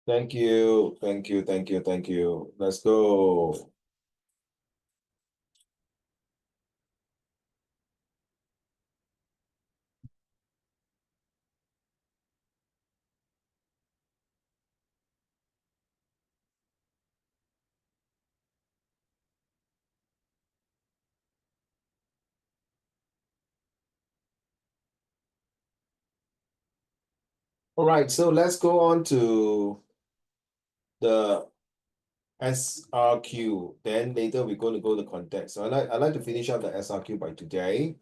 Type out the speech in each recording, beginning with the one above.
Thank you. Thank you. Thank you. Thank you. Let's go. All right, so let's go on to the SRQ. Then later we're going to go to context. So I like to finish up the SRQ by today.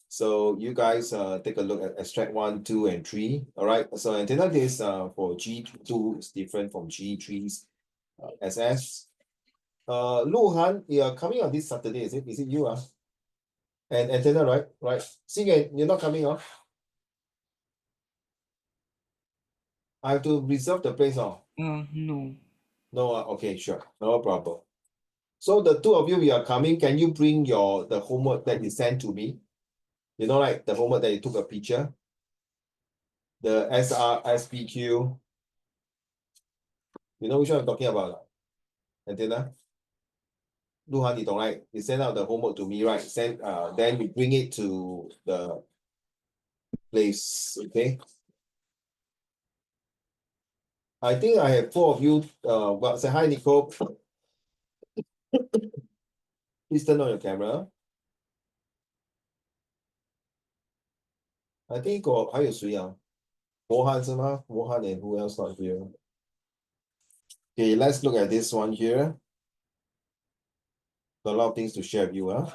So you guys take a look at extract 1, 2, and 3. All right. So antenna this for G2 is different from G3's SS. Luhan, you are coming on this Saturday, is it? Is it you? And antenna, right? Right. Xingen, you're not coming on. I have to reserve the place. No. No, okay, sure. No problem. So the two of you, we are coming. Can you bring the homework that you sent to me? You know, like the homework that you took a picture, the SRSPQ. You know which one I'm talking about? Antenna? Luhan, you don't right? You send out the homework to me, right? Then you bring it to the place, okay? I think I have four of you. Well, say hi, Nicole. Please turn on your camera. I think 还有谁啊？博翰是吗？博翰 and who else not here? Okay, let's look at this one here. Got a lot of things to share with you, huh?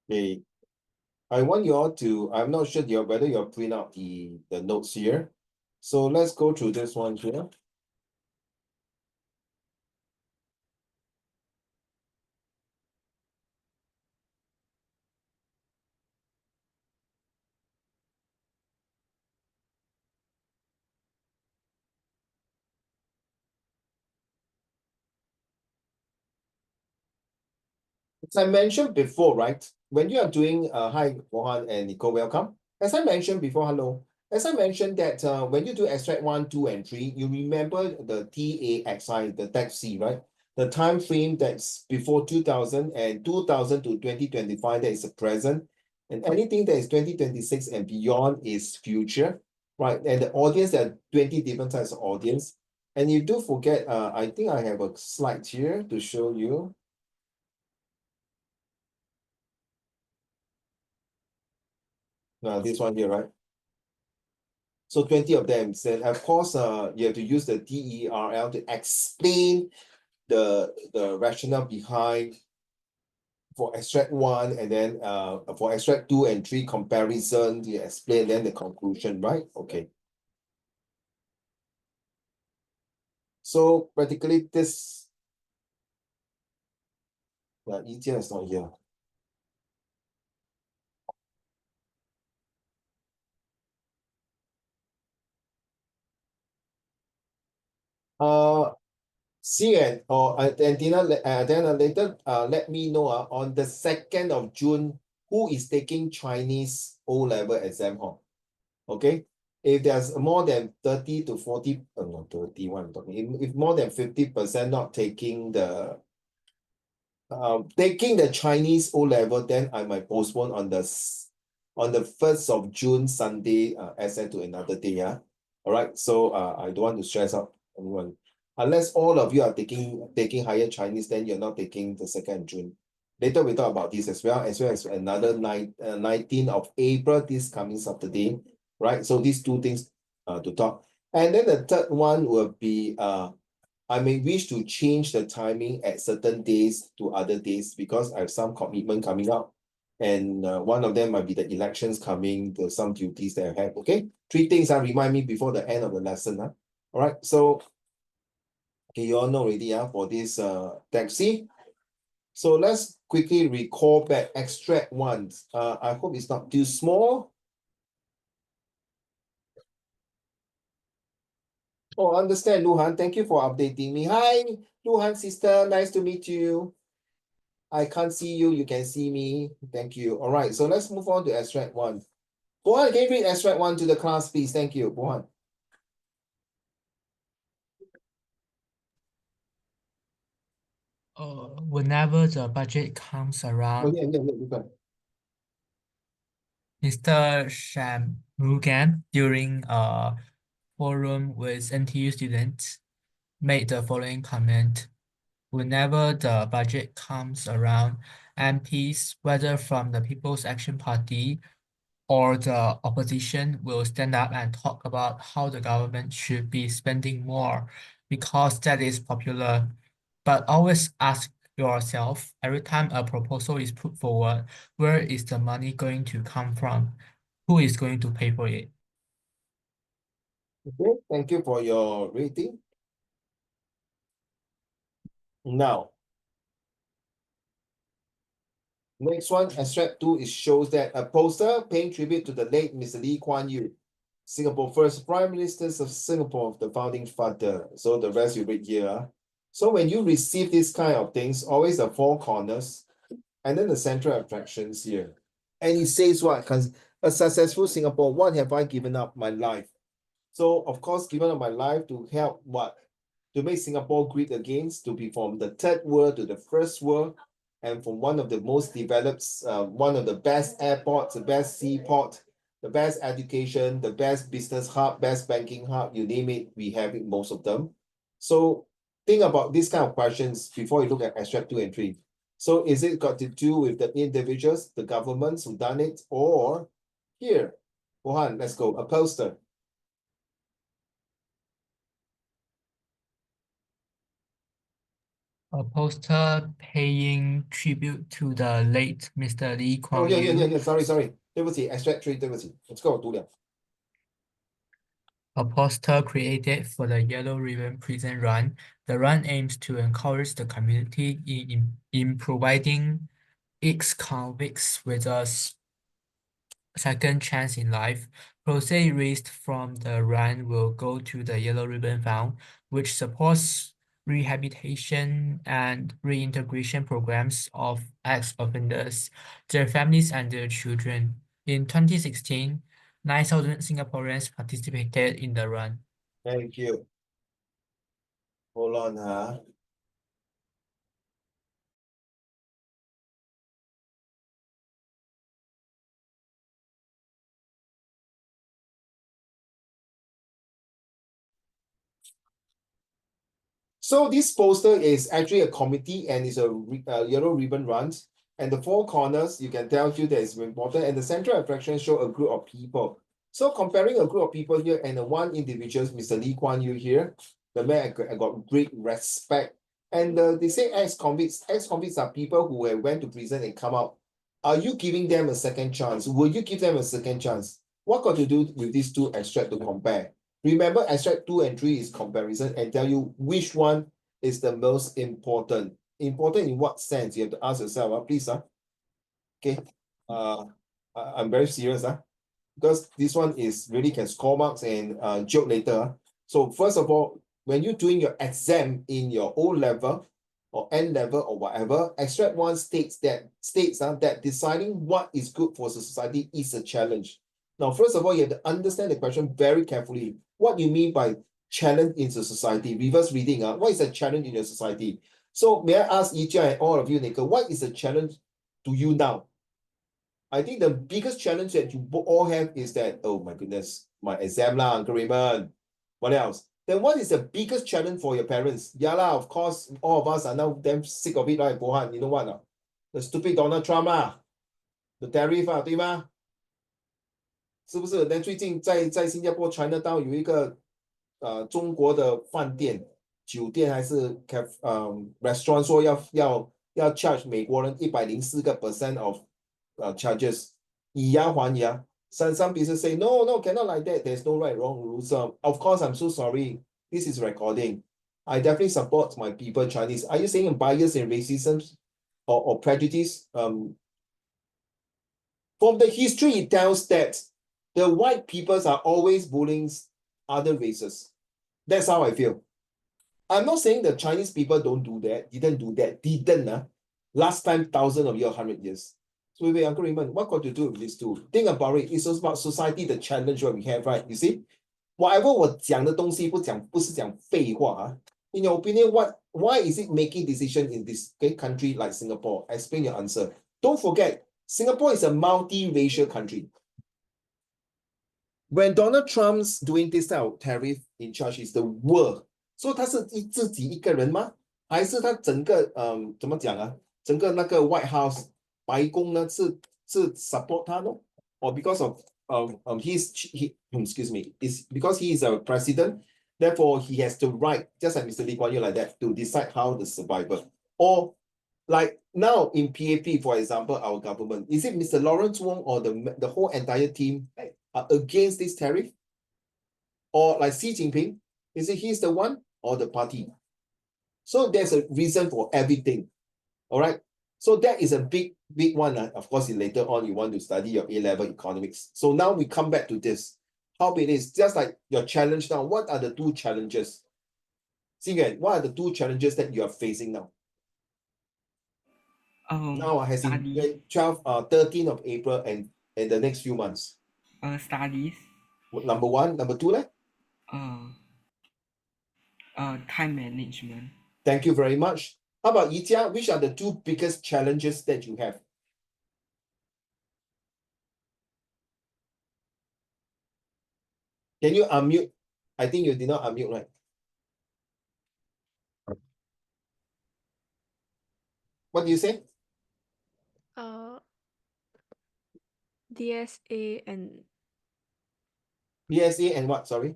Okay, I want you all to, I'm not sure whether you'll print out the notes here. So let's go through this one here. As I mentioned before, right? When you are doing, hi, Mohan and Nicole, welcome. As I mentioned before, hello. As I mentioned that when you do extract 1, 2, and 3, you remember the TAXI, the taxi, right? The time frame that's before 2000 and 2000 to 2025, that is the present. And anything that is 2026 and beyond is future, right? And the audience, there are 20 different types of audience. And you do forget, I think I have a slide here to show you. This one here, right? So 20 of them. Then of course, you have to use the DERL to explain the rationale behind for extract 1, and then for extract 2 and 3 comparison, you explain then the conclusion, right? Okay. So practically this, Yijian is not here. Xian or Antina, then later let me know on the 2nd of June, who is taking Chinese O-level exam hall. Okay, if there's more than 30 to 40, no, 31, I'm talking, if more than 50% not taking the Chinese O-level, then I might postpone on the 1st of June Sunday SN to another day. Yeah. All right. So I don't want to stress out anyone. Unless all of you are taking higher Chinese, then you're not taking the 2nd June. Later we talk about this as well as another 19th of April, this coming Saturday. Right. So these two things to talk. And then the third one will be I may wish to change the timing at certain days to other days because I have some commitment coming up. And one of them might be the elections coming, there's some duties that I have. Okay, three things remind me before the end of the lesson. All right, so okay, you all know already for this taxi. So let's quickly recall back extract 1. I hope it's not too small. Oh, understand, Luhan. Thank you for updating me. Hi, Luhan sister. Nice to meet you. I can't see you. You can see me. Thank you. All right. So let's move on to extract one. Bohan, can you read extract one to the class, please? Thank you, Bohan. Whenever the budget comes around, You can. Mr. Shamrugan, during a forum with NTU students, made the following comment. Whenever the budget comes around, MPs, whether from the People's Action Party or the opposition, will stand up and talk about how the government should be spending more because that is popular. But always ask yourself, every time a proposal is put forward, where is the money going to come from? Who is going to pay for it? Okay, thank you for your rating. Now, next one, extract two, it shows that a poster paying tribute to the late Mr. Lee Kuan Yew, Singapore first Prime Minister of Singapore, the founding father. So the rest you read here. So when you receive this kind of things, always the four corners and then the central attractions here. And it says what? A successful Singapore, what have I given up my life? So of course, given up my life to help what? To make Singapore great again, to be from the third world to the first world, and from one of the most developed, one of the best airports, the best seaport, the best education, the best business hub, best banking hub, you name it, we have it, most of them. So think about these kind of questions before you look at extract 2 and 3. So is it got to do with the individuals, the governments who done it, or here, Mohan, let's go, a poster. A poster paying tribute to the late Mr. Lee Oh, Kuan yeah, Yew. sorry. 对不起 extract 3, 对不起 let's go, 我读了 A poster created for the Yellow Ribbon Prison Run. The run aims to encourage the community in providing ex-convicts with a second chance in life. Proceeds raised from the run will go to the Yellow Ribbon Fund, which supports rehabilitation and reintegration programs of ex-offenders, their families, and their children. In 2016, 9,000 Singaporeans participated in the run. Thank you. Hold on, huh? So this poster is actually a committee and it's a yellow ribbon runs. And the four corners, you can tell you that it's important. And the central attraction show a group of people. So comparing a group of people here and the one individual, Mr. Lee Kuan Yew here, the man I got great respect. And they say ex-convicts. Ex-convicts are people who have went to prison and come out. Are you giving them a second chance? Will you give them a second chance? What got to do with these two extract to compare? Remember, extract 2 and 3 is comparison and tell you which one is the most important. Important in what sense? You have to ask yourself, please. Okay. I'm very serious. Because this one is really can score marks and joke later. So first of all, when you're doing your exam in your O level or N level or whatever, extract one states that deciding what is good for society is a challenge. Now, first of all, you have to understand the question very carefully. What you mean by challenge in the society? Reverse reading. What is a challenge in your society? So may I ask Yijia and all of you, Nika, what is a challenge to you now? I think the biggest challenge that you all have is that, oh my goodness, my exam lah, Uncle Raymond. What else? Then what is the biggest challenge for your parents? Yeah lah, of course, all of us are now damn sick of it, right, Bohan? You know what? The stupid Donald Trump the tariff 对吗？是不是？但最近在新加坡 Chinatown 有一个中国的饭店、酒店还是restaurant 说要 charge 美国人104% of charges， 以牙还牙。Some people say no, cannot like that. There's no right wrong rules. Of course, I'm so sorry. This is recording. I definitely support my people Chinese. Are you saying bias and racism or prejudice? From the history, it tells that the white peoples are always bullying other races. That's how I feel. I'm not saying the Chinese people don't do that, didn't do that, didn't. Last time, 1,000 of years, 100 years. So wait, Uncle Raymond, what got to do with this two? Think about it. It's also about society, the challenge what we have, right? You see? Whatever 我讲的东西不是讲废话啊。In your opinion, why is it making decision in this country like Singapore? Explain your answer. Don't forget, Singapore is a multi-racial country. When Donald Trump's doing this type of tariff in charge is the world. So 他是自己一个人吗？还是他整个怎么讲啊？整个那个 White House 白宫呢是 support 他呢？ Or because of excuse me, is because he is a president, therefore he has the right, just like Mr. Lee Kuan Yew like that, to decide how the survival. Or like now in PAP, for example, our government, is it Mr. Lawrence Wong or the whole entire team are against this tariff? Or like Xi Jinping, is it he's the one or the party? So there's a reason for everything. All right. So that is a big one. Of course, later on you want to study your A-level economics. So now we come back to this. How it is just like your challenge now. What are the two challenges? Xingen, what are the two challenges that you are facing now? Now has in 13th of April and the next few months. Studies. Number one, number two, time management. Thank you very much. How about Yijia? Which are the two biggest challenges that you have? Can you unmute? I think you did not unmute, right? What do you say? DSA and DSA and what? Sorry.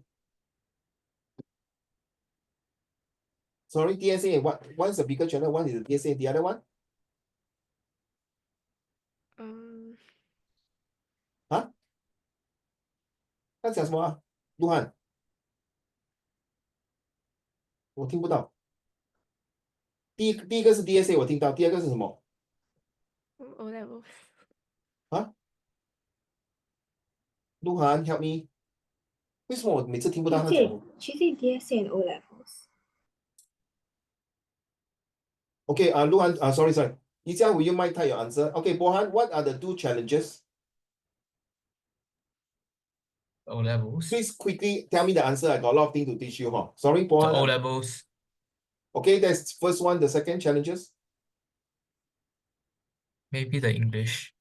Sorry, DSA and what? One is a bigger challenge, one is the DSA, the other one? Huh? 他讲什么啊？鹿晗，我听不到。第一个是 DSA， 我听到，第二个是什么？ O level. 啊？鹿晗 help me。为什么我每次听不到他讲 She said DSA and O levels. Okay, Luhan, sorry. Yijia, will you mind type your answer? Okay, Bohan, what are the two challenges? O levels. Please quickly tell me the answer. I got a lot of things to teach you. Huh? Sorry, The Bohan. O levels. Okay, that's first one. The second challenges? Maybe the English.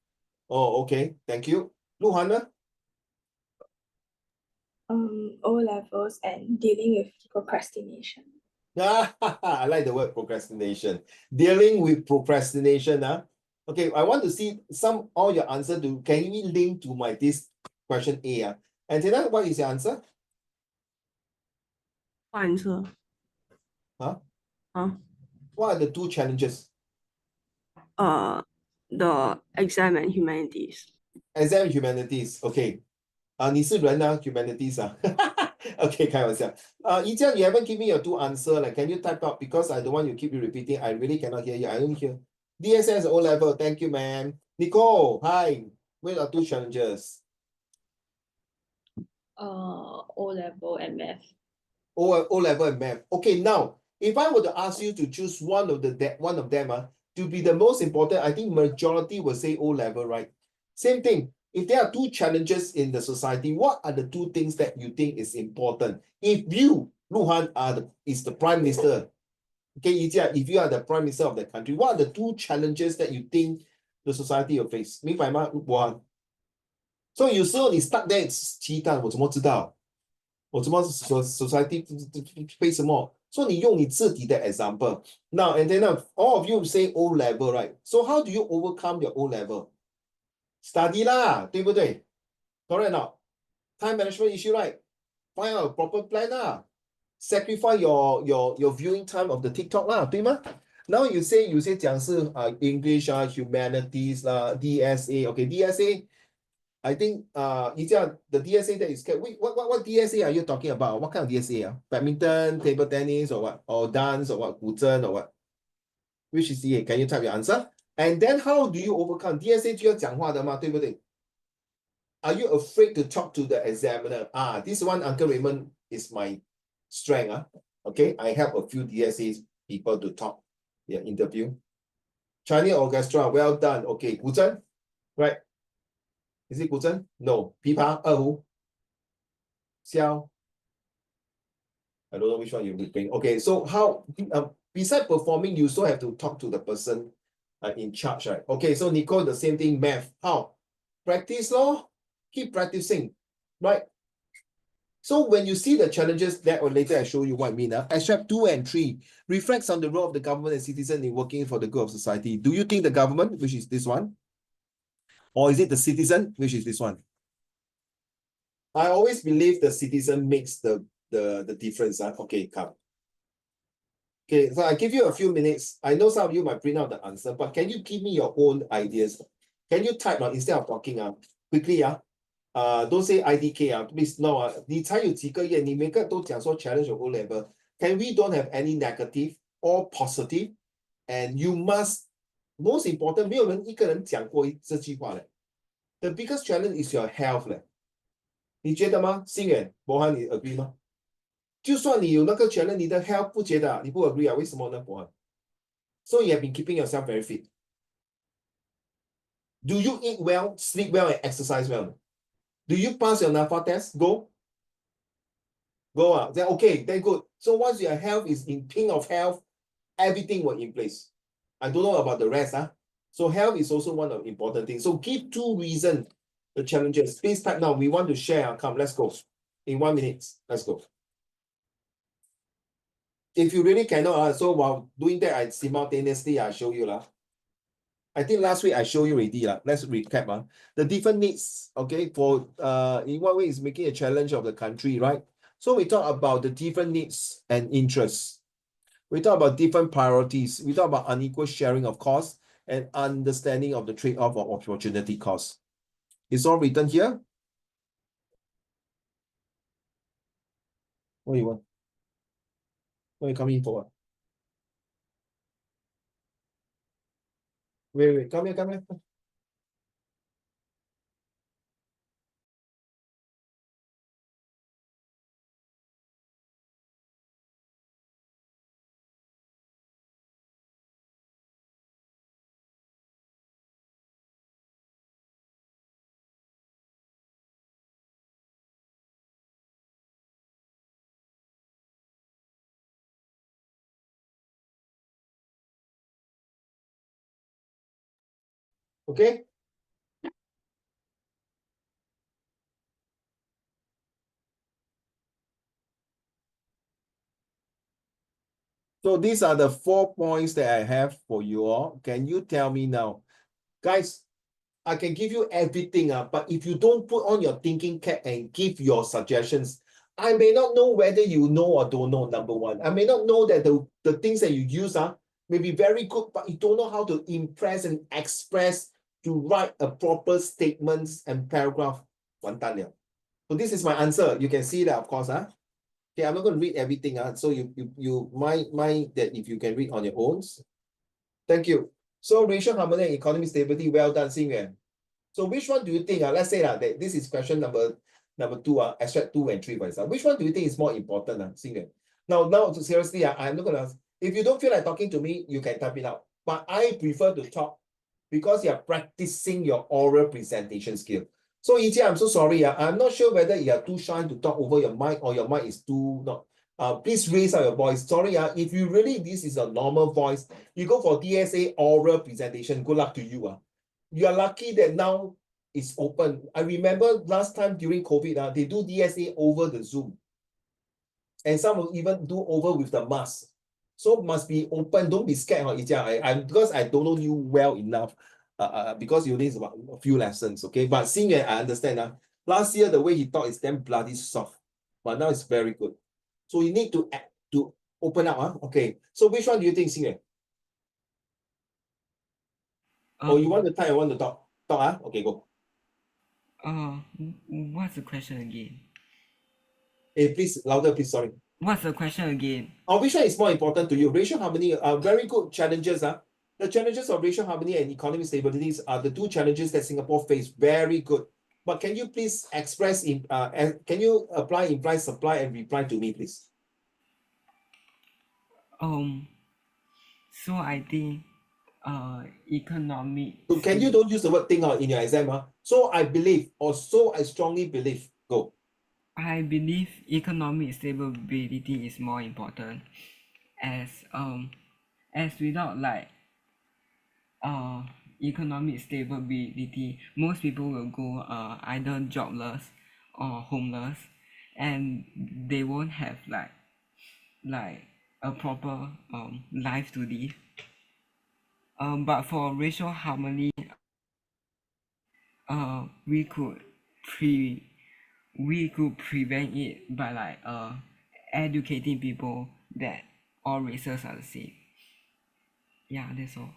Oh, okay. Thank you. Luhan? O levels and dealing with procrastination. I like the word procrastination. Dealing with procrastination. Okay, I want to see all your answer to, can you link to this question A? And then what is your answer? Answer. Huh? Huh? What are the two challenges? The exam and humanities. Exam humanities. Okay. 你是人啊 humanities 啊 Okay, 开玩笑。Yijia, you haven't given me your two answer. Like, can you type out? Because I don't want you to keep repeating. I really cannot hear you. I don't hear. DSS O level. Thank you, man. Nicole, hi. What are two challenges? O level and math. O level and math. Okay, now if I were to ask you to choose one of them to be the most important, I think majority will say O level, right? Same thing. If there are two challenges in the society, what are the two things that you think is important? If you, Luhan, is the prime minister, okay, Yijia, if you are the prime minister of the country, what are the two challenges that you think the society will face? 明白吗，Luhan? So 有时候你 stuck there 鸡蛋，我怎么知道？我怎么 society face 什么？所以你用你自己的 example. Now and then all of you say O level, right? So how do you overcome your O level? Study 啦，对不对？ Correct not? Time management issue, right? Find out a proper plan 啦。Sacrifice your viewing time of the TikTok 啦，对吗？ Now you say 讲是English humanities 啦 DSA. Okay, DSA. I think the DSA that is what DSA are you talking about? What kind of DSA? Badminton, table tennis, or what? Or dance, or what? 古筝 or what? Which is DSA? Can you type your answer? And then how do you overcome? DSA 就要讲话的嘛，对不对？ Are you afraid to talk to the examiner? This one, Uncle Raymond, is my strength. Okay, I help a few DSA people to talk their interview. Chinese orchestra, well done. Okay, 古筝, right? Is it 古筝? No. 琵琶, 二胡, 箫. I don't know which one you will bring. Okay, so how, besides performing, you still have to talk to the person in charge, right? Okay, so Nicole, the same thing, math. How? Practice, lor. Keep practicing, right? So when you see the challenges that, or later I show you what I mean, extract 2 and 3 reflects on the role of the government and citizen in working for the good of society. Do you think the government, which is this one, or is it the citizen, which is this one? I always believe the citizen makes the difference. Okay, come. Okay, so I give you a few minutes. I know some of you might print out the answer, but can you give me your own ideas? Can you type instead of talking quickly? Don't say IDK please no 你才有几个月，你每个都讲说 challenge your O level. Can we don't have any negative or positive? And you must, most important, 没有人一个人讲过这句话嘞。The biggest challenge is your health 嘞。你觉得吗？心远，博涵，你 agree 吗？就算你有那个 challenge，你的 health 不觉得你不 agree 为什么呢，博涵？ So you have been keeping yourself very fit. Do you eat well, sleep well, and exercise well? Do you pass your NAPFA test? Go. Then okay, then good. So once your health is in pink of health, everything will in place. I don't know about the rest. So health is also one of the important things. So give 2 reasons the challenges. Please type now. We want to share. Come, let's go. In 1 minute, let's go. If you really cannot, so while doing that, I simultaneously I show you lah. I think last week I showed you already lah. Let's recap. The different needs, okay, for in what way is making a challenge of the country, right? So we talk about the different needs and interests. We talk about different priorities. We talk about unequal sharing of costs and understanding of the trade-off of opportunity costs. It's all written here. What do you want? What are you coming for? Wait, come here. Okay. So these are the 4 points that I have for you all. Can you tell me now? Guys, I can give you everything, but if you don't put on your thinking cap and give your suggestions, I may not know whether you know or don't know, number one. I may not know that the things that you use may be very good, but you don't know how to impress and express to write a proper statements and paragraph. 完蛋了. So this is my answer. You can see that, of course. Okay, I'm not going to read everything. So you mind that if you can read on your own. Thank you. So racial harmony and economic stability, well done, Xingyuan. So which one do you think, let's say that this is question number 2, extract 2 and 3 for example. Which one do you think is more important, Xingyuan? Now, seriously, I'm not going to, if you don't feel like talking to me, you can type it out. But I prefer to talk because you're practicing your oral presentation skill. So Yi, I'm so sorry. I'm not sure whether you are too shy to talk over your mic or your mic is too not. Please raise up your voice. Sorry, if you really, this is a normal voice, you go for DSA oral presentation, good luck to you. You are lucky that now it's open. I remember last time during COVID, they do DSA over the Zoom. And some will even do over with the mask. So must be open. Don't be scared, because I don't know you well enough. Because you need about a few lessons, okay? But Xingyuan, I understand. Last year, the way he taught is damn bloody soft. But now it's very good. So you need to open up. Okay. So which one do you think, Xingyuan? Oh, you want to type or want to talk? Talk, okay, go. What's the question again? Hey, please, louder, please, sorry. What's the question again? Which one is more important to you? Racial harmony are very good challenges. The challenges of racial harmony and economic stability are the 2 challenges that Singapore face. Very good. But can you please express can you apply, imply, supply, and reply to me, please? So I think economic So can you don't use the word think in your exam? So I believe, or so I strongly believe. Go. I believe economic stability is more important, as without like economic stability, most people will go either jobless or homeless, and they won't have like a proper life to live. But for racial harmony, we could prevent it by like educating people that all races are the same. Yeah, that's all.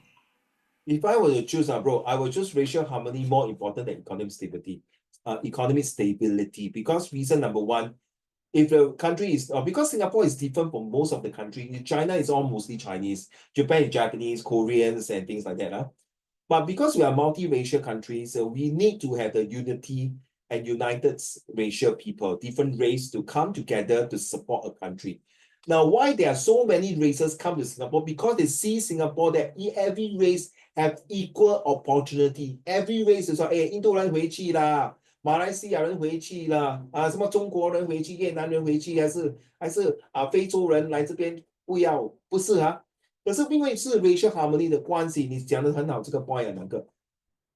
If I were to choose, bro, I will choose racial harmony more important than economic stability. Economic stability, because reason number one, if the country is because Singapore is different from most of the country. China is all mostly Chinese, Japan is Japanese, Koreans, and things like that. But because we are multiracial countries, we need to have the unity and united racial people, different race to come together to support a country. Now, why there are so many races come to Singapore? Because they see Singapore that every race have equal opportunity. Every race is 说，哎，印度人回去啦，马来西亚人回去啦，什么中国人回去，越南人回去，还是非洲人来这边，不是啊？可是因为是 racial harmony 的关系，你讲的很好，这个 point 那个，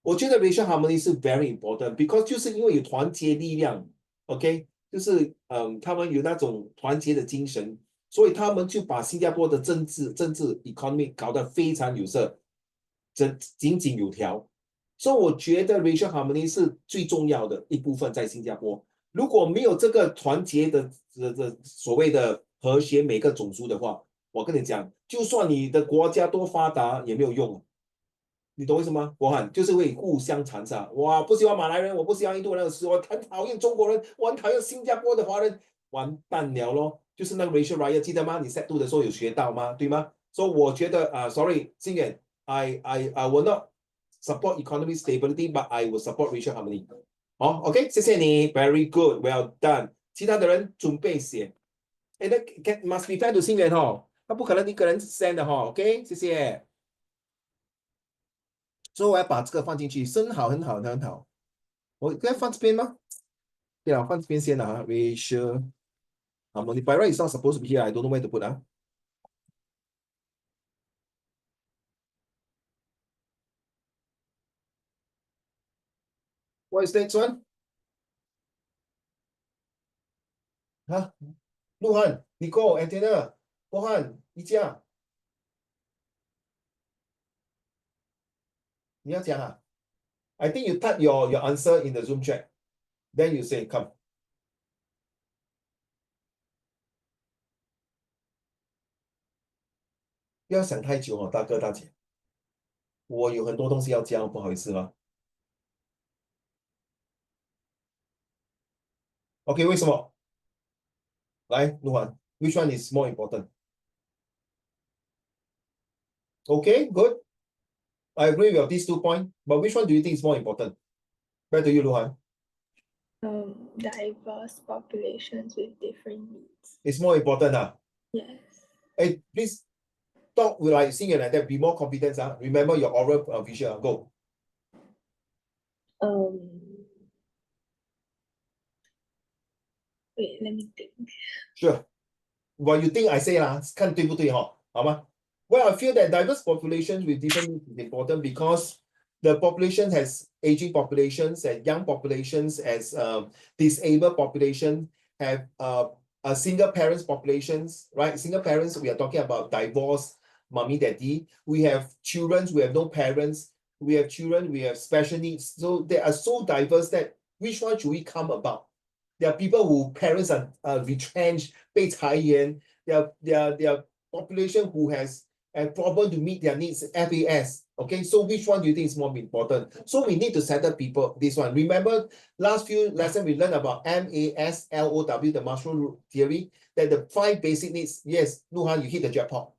我觉得 racial harmony 是 very important，because 就是因为有团结力量 ，OK， 就是他们有那种团结的精神，所以他们就把新加坡的政治 economy 搞得非常有色，井井有条。所以我觉得 racial harmony 是最重要的一部分在新加坡。如果没有这个团结的所谓的和谐每个种族的话，我跟你讲，就算你的国家多发达也没有用，你懂为什么吗？我喊就是会互相残杀。我不喜欢马来人，我不喜欢印度人，我很讨厌中国人，我很讨厌新加坡的华人，完蛋了咯。就是那个 racial riot， 记得吗？你 set 2的时候有学到吗？对吗？所以我觉得sorry， 心远 I will not support economic stability, but I will support racial harmony. 好 ，OK， 谢谢你 ，very good，well done。其他的人准备写。哎，那 must be fair to 心远他不可能一个人 send 的，OK， 谢谢。所以我要把这个放进去，很好，很好，很好。我应该放这边吗？对了，放这边先了racial harmony. By right, it's not supposed to be here. I don't know where to put What is next one? 鹿晗 Nicole, Antenna, 郭汉、一佳，你要讲啊？I think you type your answer in the Zoom chat. Then you say, come. 不要想太久大哥大姐。我有很多东西要教，不好意思啦。OK， 为什么？来，鹿晗 ，Which one is more important? Okay, good. I agree with these 2 points, but which one do you think is more important? Back to you, Luhan. Diverse populations with different needs. It's more important, Yes. Hey, please talk like singing like that. Be more confident, Remember your oral visual. Go. Wait, let me think. Sure. What you think I say 看对不对好吗？ Well, I feel that diverse populations with different needs is important because the population has aging populations and young populations as disabled population have a single parents populations, right? Single parents, we are talking about divorce, mommy, daddy. We have children, we have no parents. We have children, we have special needs. So they are so diverse that which one should we come about? There are people who parents are retrenched, 被裁员. There are population who has a problem to meet their needs, FAS. Okay, so which one do you think is more important? So we need to settle people this one. Remember last few lessons we learned about MASLOW, the mushroom theory, that the 5 basic needs. Yes, Luhan, you hit the jackpot.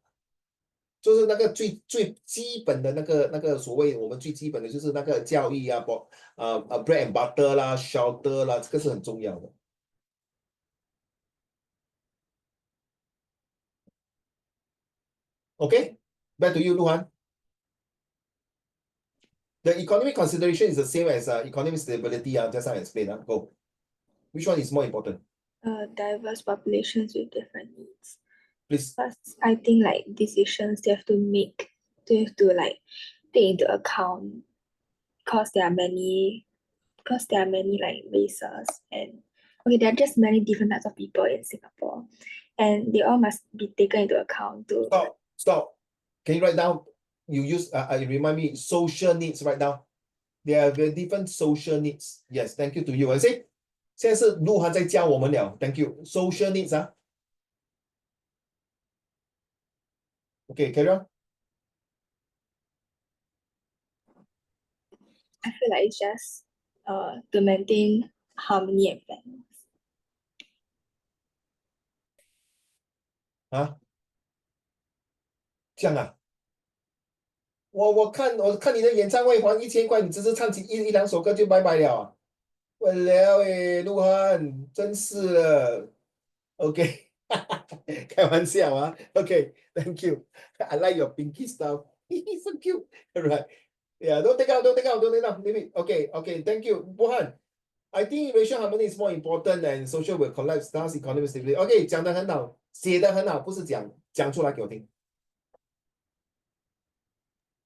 就是那个最基本的那个所谓我们最基本的就是那个教育bread and butter 啦 shelter 啦，这个是很重要的。Okay, back to you, Luhan. The economic consideration is the same as economic stability. Just I explained. Go. Which one is more important? Diverse populations with different needs. Please. First, I think like decisions they have to make, they have to like take into account because there are many like races and okay, there are just many different types of people in Singapore, and they all must be taken into account to. Stop. Can you write down? You use you remind me social needs right now. There are very different social needs. Yes, thank you to you. I say, 现在是鹿晗在教我们了。Thank you. Social needs Okay, carry on. I feel like it's just to maintain harmony and balance. 这样啊？我看你的演唱会还1000块，你只是唱起一两首歌就拜拜了啊！我了诶，鹿晗，真是的。OK，开玩笑啊。OK，thank you. I like your pinky stuff. So cute. Right. Yeah, don't take out. Leave it. Okay, thank you. Buhan, I think racial harmony is more important than social will collapse, thus economic stability. OK，讲得很好，写得很好，不是讲出来给我听。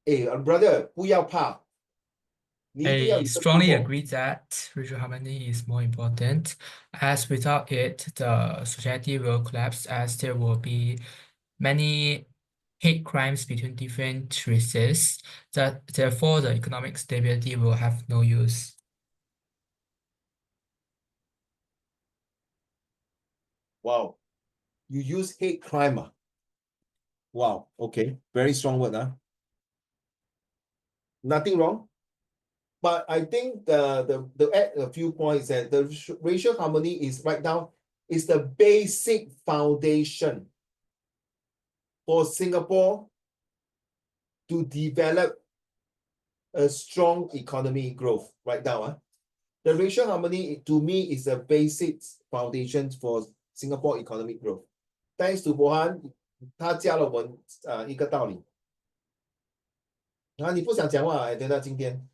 brother，不要怕。I strongly agree that racial harmony is more important, as without it, the society will collapse as there will be many hate crimes between different races, that therefore the economic stability will have no use. Wow, you use hate crime. Wow, okay, very strong word. Nothing wrong. But I think the add a few points that the racial harmony is right now is the basic foundation for Singapore to develop a strong economy growth right now. The racial harmony to me is a basic foundation for Singapore economic growth. Thanks to Bohan, 他教了我们一个道理。你不想讲话等到今天。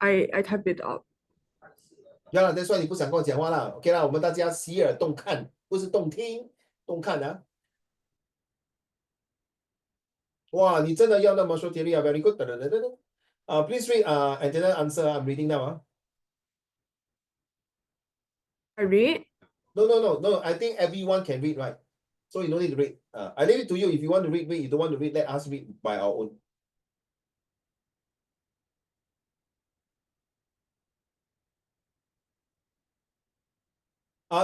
I type it out. Yeah, that's why 你不想跟我讲话啦。OK 啦，我们大家洗耳动看，不是动听，动看啊。哇，你真的要那么说theory very good. Please read and then answer. I'm reading now. I read. No. I think everyone can read, right? So you don't need to read. I leave it to you. If you want to read, read. You don't want to read, let us read by our own.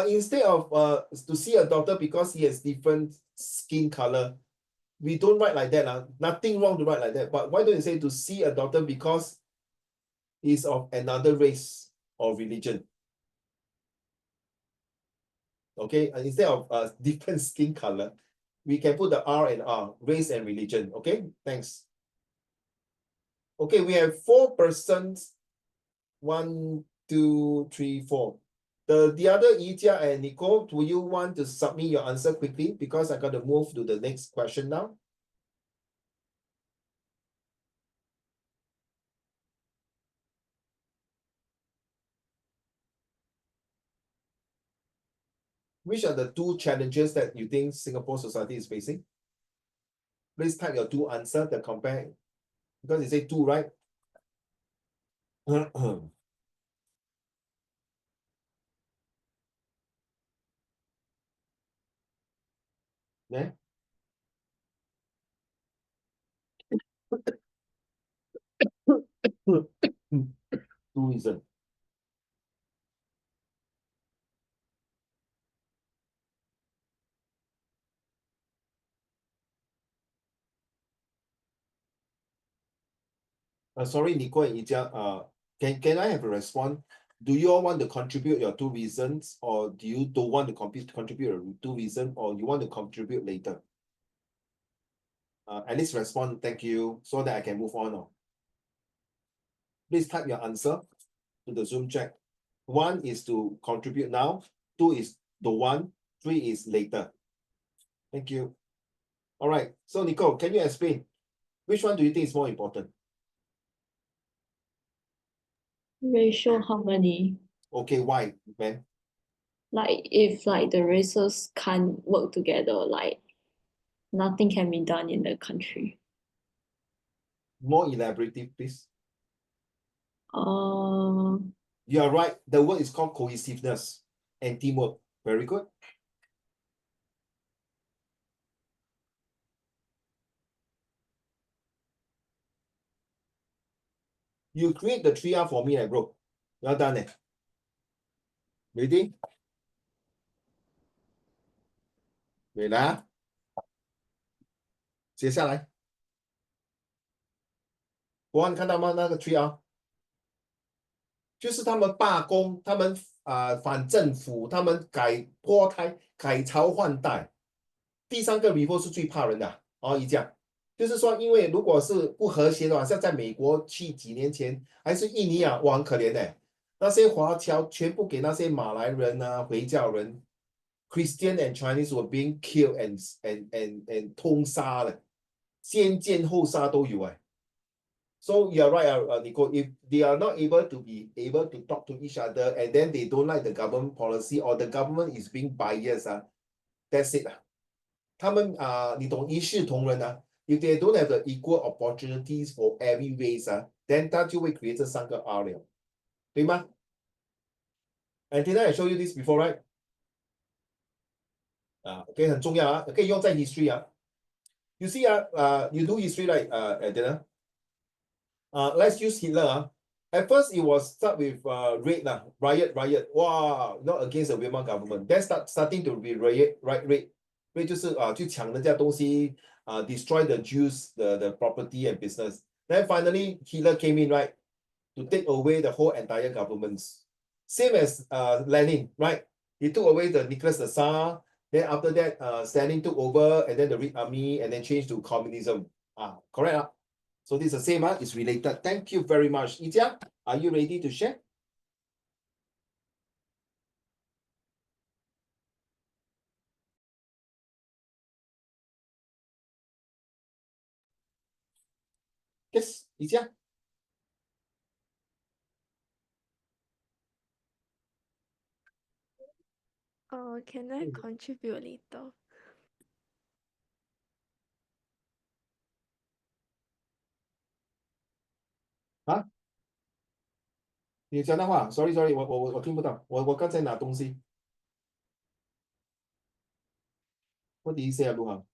Instead of to see a doctor because he has different skin color, we don't write like that. Nothing wrong to write like that. But why don't you say to see a doctor because he's of another race or religion? Okay, instead of different skin color, we can put the R and R, race and religion. Okay, thanks. Okay, we have 4 persons. 1, 2, 3, 4. The other Yijia and Nicole, do you want to submit your answer quickly? Because I got to move to the next question now. Which are the 2 challenges that you think Singapore society is facing? Please type your 2 answer, the compare. Because you say 2, right? Yeah. 2 reasons. Sorry, Nico and Ija, can I have a response? Do you all want to contribute your 2 reasons, or do you don't want to contribute your 2 reasons, or you want to contribute later? At least respond, thank you, so that I can move on. Please type your answer to the Zoom chat. 1 is to contribute now, 2 is don't want. 3 is later. Thank you. All right. So Nicole, can you explain which one do you think is more important? Racial harmony. Okay, why, man? Like if like the races can't work together, like nothing can be done in the country. More elaborative, please. Uh, You are right. The word is called cohesiveness and teamwork. Very good. You create the 3R for me, bro. Well done, eh? Ready? Wait 啊，写下来。国安看到吗？那个 3R 就是他们罢工，他们反政府，他们脱胎、改朝换代。第3个 report 是最怕人的哦，一讲就是说，因为如果是不和谐的话，像在美国去几年前，还是印尼啊，哇，很可怜的，那些华侨全部给那些马来人啊、回教人 ，Christian and Chinese were being killed and 通杀了，先奸后杀都有哎。So you're right, Nico. If they are not able to talk to each other, and then they don't like the government policy, or the government is being biased, that's it. 他们你懂一视同仁啊。If they don't have the equal opportunities for every race, then 他就会 create 这3个 R 了，对吗？And did I show you this before, right? OK， 很重要啊，可以用在 history 啊。You see you do history like Adina. Let's use Hitler. At first, it was start with raid riot. Wow, not against the Weimar government. Then starting to be raid. 就是去抢人家东西destroy the Jews the property and business. Then finally, Hitler came in, right, to take away the whole entire governments. Same as Lenin, right? He took away the Nicholas the Tsar. Then after that, Stalin took over, and then the Red Army, and then changed to communism. Correct. So this is the same, it's related. Thank you very much. Yijia, are you ready to share? Yes, Yijia. Can I contribute later? Huh? 你讲的话，sorry， 我听不到，我刚才拿东西。What did you say, Luhan?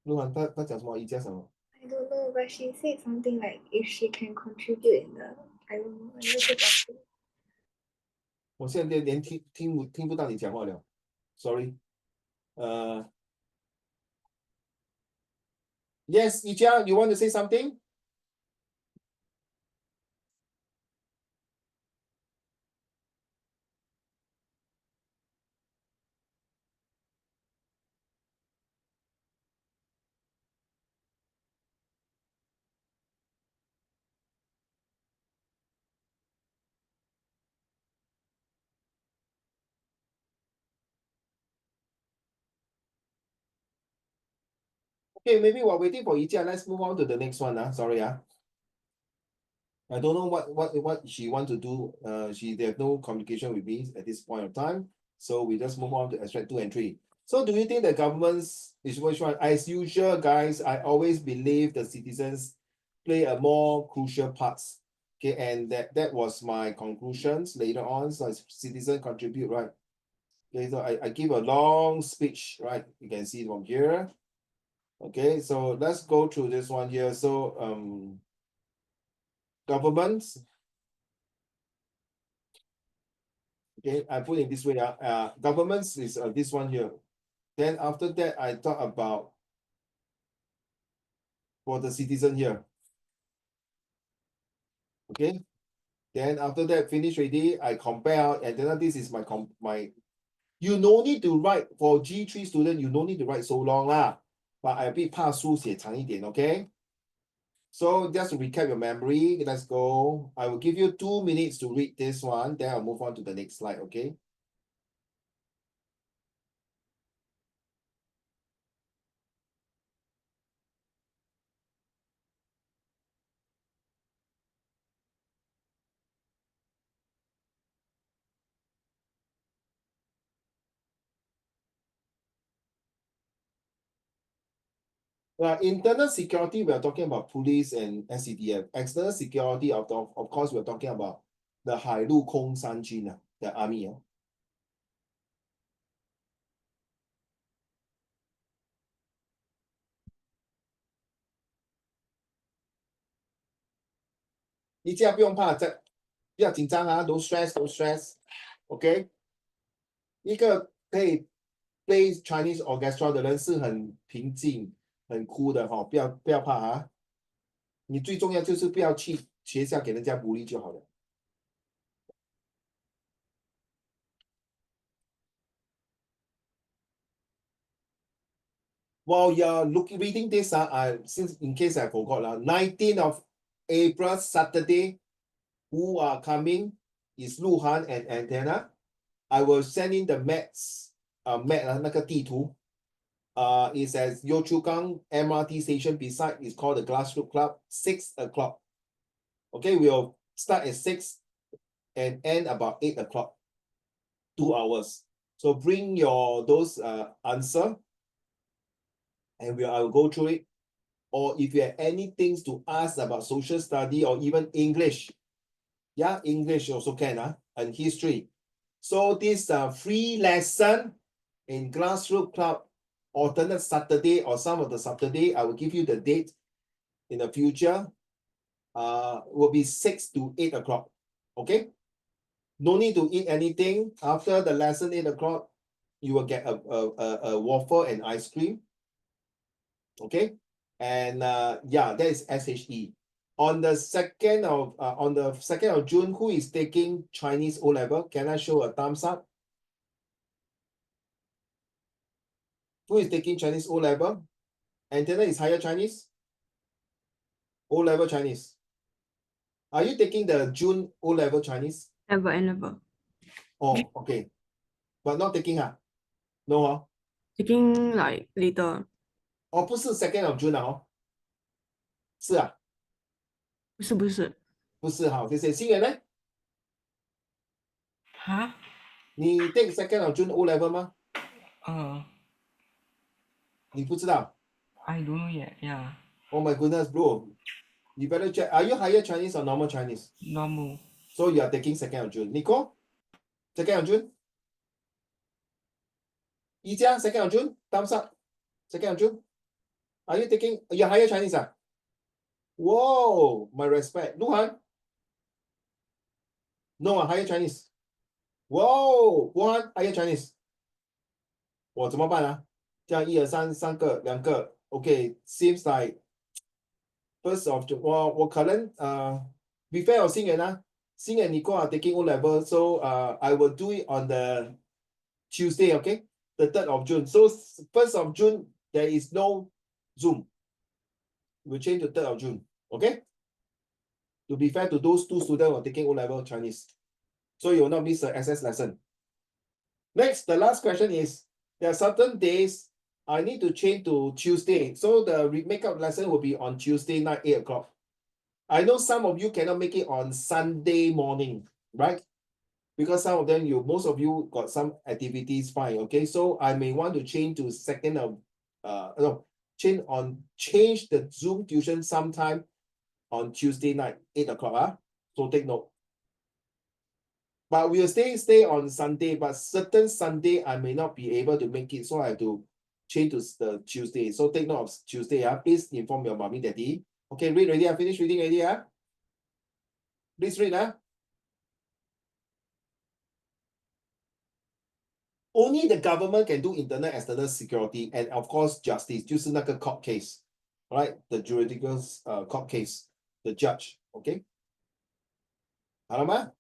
Luhan，他讲什么？Yijia什么？ I don't know, but she said something like if she can contribute in the I don't know, 那个 我现在连听不到你讲话了，sorry。Yes, Yijia, you want to say something? Okay, maybe while waiting for Yijia, let's move on to the next one. Sorry. I don't know what she want to do. They have no communication with me at this point of time. So we just move on to extract 2 and 3. So do you think the government's is which one? As usual, guys, I always believe the citizens play a more crucial parts. Okay, and that was my conclusions later on. So citizen contribute, right? Okay, so I give a long speech, right? You can see it from here. Okay, so let's go through this one here. So governments. Okay, I put it this way. Governments is this one here. Then after that, I talk about for the citizen here. Okay. Then after that, finish already. I compare, and then this is my. You no need to write for G3 student. You no need to write so long lah. But I a bit 怕书写长一点, okay? So just to recap your memory, let's go. I will give you 2 minutes to read this one, then I'll move on to the next slide, okay? Internal security, we are talking about police and SCDF. External security, of course, we're talking about the 海陆空三军, the army. 你这样不用怕，不要紧张啊 ，don't stress，don't stress，OK？、一个可以 play Chinese orchestra 的人是很平静、很cool的哈，不要怕啊。你最重要就是不要去学校给人家bully就好了。While you're reading this, since in case I forgot, 19th of April, Saturday, who are coming is Luhan and Antenna. I will send in the maps, map 那个地图。Is at Yio Chu Kang MRT station beside is called the Grassroots Club, 6 o'clock. Okay, we'll start at 6 and end about 8 o'clock. 2 hours. So bring your those answer and I will go through it. Or if you have any things to ask about social study or even English, yeah, English also can, and history. So this free lesson in Grassroots Club, alternate Saturday or some of the Saturday, I will give you the date in the future. Will be 6 to 8 o'clock. Okay? No need to eat anything. After the lesson 8 o'clock, you will get a waffle and ice cream. Okay? And yeah, that is SHE. On the 2nd of June, who is taking Chinese O level? Can I show a thumbs up? Who is taking Chinese O level? Antenna is higher Chinese? O level Chinese. Are you taking the June O level Chinese? Never. Oh, okay. But not taking No. Taking like later. 哦，不是 2nd of June 是啊，不是。不是好，谢谢。新人呢？哈？你 take 2nd of June O level 吗？你不知道 I don't know yet. Yeah, ？Oh my goodness, bro. You better check. Are you higher Chinese or normal Chinese? normal. So you are taking 2nd of June. Nico? 2nd of June? 宜家 2nd of June? Thumbs up. 2nd of June? Are you taking? You're higher Chinese Whoa, my respect. Luhan? No, higher Chinese. Whoa, Luhan, higher Chinese. 我怎么办这样1、2、3，三个2个 ，OK, seems like first of June. 我可能prefer 有新人新人你过taking O level, so I will do it on the Tuesday, okay, the 3rd of June. So 1st of June there is no Zoom. We'll change to 3rd of June, okay? To be fair to those 2 students who are taking O level Chinese, so you will not miss the SS lesson. Next, the last question is, there are certain days I need to change to Tuesday. So the makeup lesson will be on Tuesday night, 8 o'clock. I know some of you cannot make it on Sunday morning, right? Because some of them, most of you got some activities, fine, okay? So I may want to change to 2nd of, change the Zoom tuition sometime on Tuesday night, 8 o'clock. So take note. But we'll stay on Sunday, but certain Sunday I may not be able to make it, so I have to change to the Tuesday. So take note of Tuesday. Please inform your mommy, daddy. Okay, read already. I finished reading already. Please read. Only the government can do internal external security and of course justice, 就是那个 court case, right? The juridical court case, the judge. Okay. 好了吗？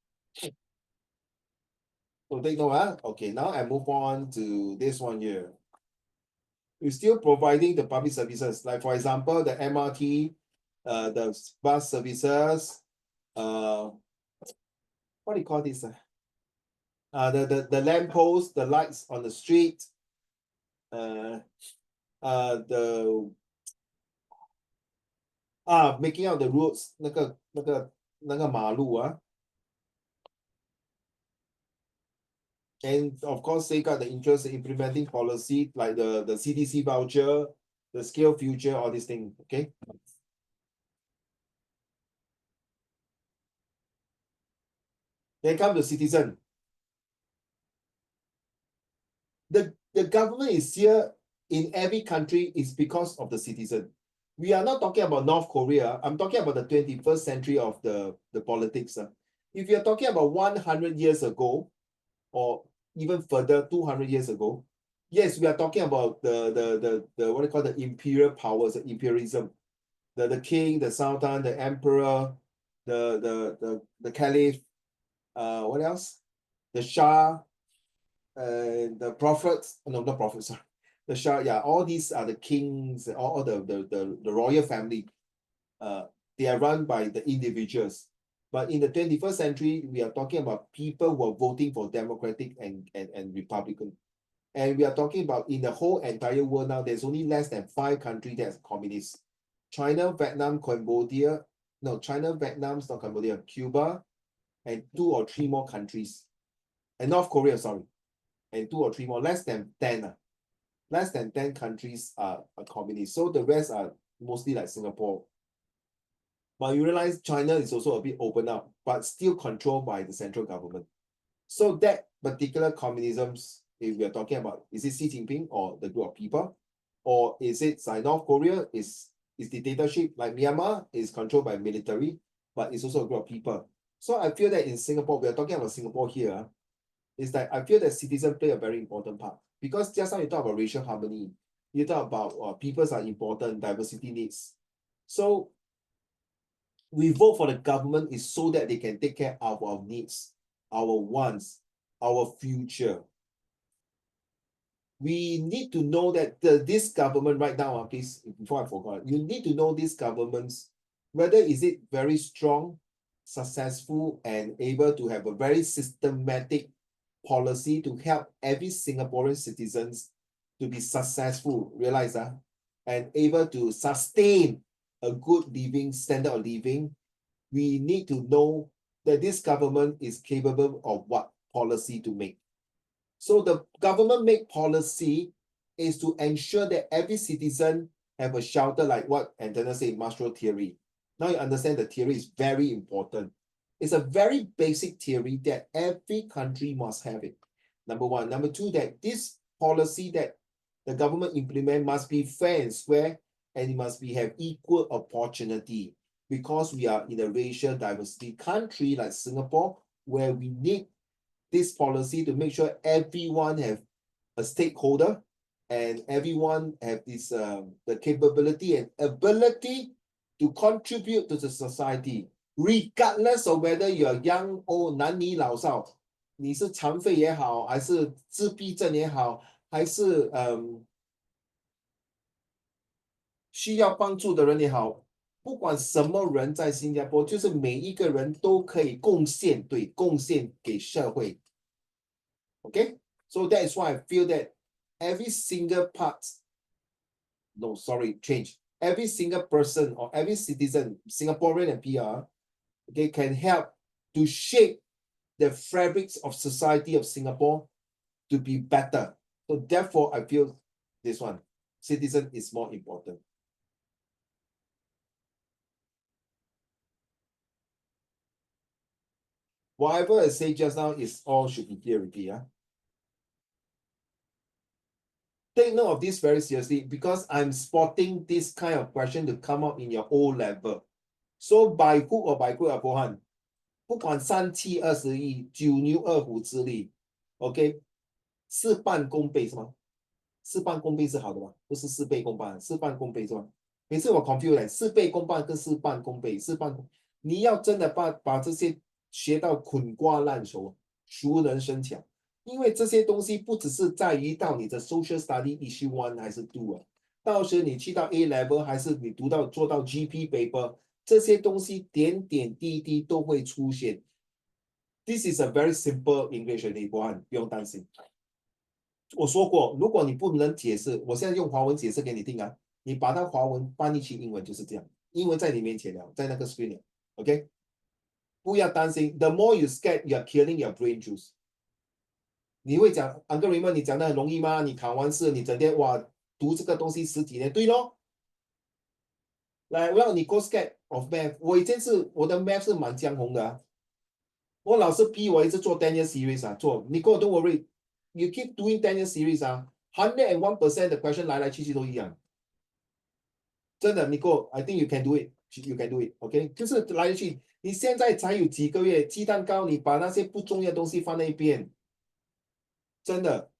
So take note. Okay, now I move on to this one here. We're still providing the public services, like for example, the MRT the bus services, what do you call this? The lamp posts, the lights on the street, the making out the roads, 那个马路啊。And of course, safeguard the interest in implementing policy like the CDC voucher, the scale future, all these things. Okay. Then come to citizen. The government is here in every country is because of the citizen. We are not talking about North Korea. I'm talking about the 21st century of the politics. If you're talking about 100 years ago, or even further, 200 years ago, yes, we are talking about the what do you call the imperial powers, the imperialism, the king, the sultan, the emperor, the caliph, what else? The shah, the prophets, no, not prophets, sorry. The shah, yeah, all these are the kings, all the royal family. They are run by the individuals. But in the 21st century, we are talking about people who are voting for Democratic and Republican. And we are talking about in the whole entire world now, there's only less than 5 countries that's communist. China, Vietnam, Cambodia, no, China, Vietnam, not Cambodia, Cuba, and 2 or 3 more countries. And North Korea, sorry. And 2 or 3 more, less than 10. Less than 10 countries are communist. So the rest are mostly like Singapore. But you realize China is also a bit open up, but still controlled by the central government. So that particular communisms, if we are talking about, is it Xi Jinping or the group of people? Or is it like North Korea is dictatorship, like Myanmar is controlled by military, but it's also a group of people. So I feel that in Singapore, we are talking about Singapore here, is that I feel that citizens play a very important part. Because just now you talk about racial harmony, you talk about peoples are important, diversity needs. So we vote for the government is so that they can take care of our needs, our wants, our future. We need to know that this government right now, please, before I forgot, you need to know this government's, whether is it very strong, successful, and able to have a very systematic policy to help every Singaporean citizens to be successful, realize and able to sustain a good living, standard of living. We need to know that this government is capable of what policy to make. So the government make policy is to ensure that every citizen have a shelter, like what Antonio said, Marshall theory. Now you understand the theory is very important. It's a very basic theory that every country must have it. Number one. Number two, that this policy that the government implement must be fair and square, and it must be have equal opportunity, because we are in a racial diversity country like Singapore, where we need this policy to make sure everyone have a stakeholder and everyone have this the capability and ability to contribute to the society, regardless of whether you're young, old, 男女老少，你是残废也好，还是自闭症也好，还是需要帮助的人也好，不管什么人在新加坡，就是每一个人都可以贡献，对，贡献给社会。Okay, so that is why I feel that every single part, no, sorry, change. Every single person or every citizen, Singaporean and PR, okay, can help to shape the fabrics of society of Singapore to be better. So therefore, I feel this one, citizen is more important. Whatever I say just now is all should be clear already, yeah. Take note of this very seriously, because I'm spotting this kind of question to come up in your O level. So by hook or by crook, 不管3七20亿，9牛2虎之力 ，OK， 事半功倍是吗？事半功倍是好的吗？不是事倍功半，事半功倍是吗？每次我 confuse 事倍功半跟事半功倍，你要真的把这些学到滚瓜烂熟，熟能生巧。因为这些东西不只是在于到你的 social study issue 1还是2到时你去到 A level 还是你做到 GP paper，这些东西点点滴滴都会出现。This is a very simple English， 你不用担心。我说过，如果你不能解释，我现在用华文解释给你听啊，你把它华文翻译成英文就是这样，英文在你面前了，在那个 screen 了 ，OK？ 不要担心 ，The more you scared, you're killing your brain juice。你会讲 Uncle Raymond， 你讲的很容易吗？你考完试，你整天哇读这个东西10几年，对咯？来，我让你 go scared of math。我以前我的 math 是蛮江红的啊，我老师逼我一直做10 year series 啊，你给我 don't worry，you keep doing 10 year series 啊，101% 的 question 来来去去都一样。真的，你给我 I think you can do it，you can do it，OK？ 就是来来去，你现在才有几个月，鸡蛋糕，你把那些不重要的东西放在一边，真的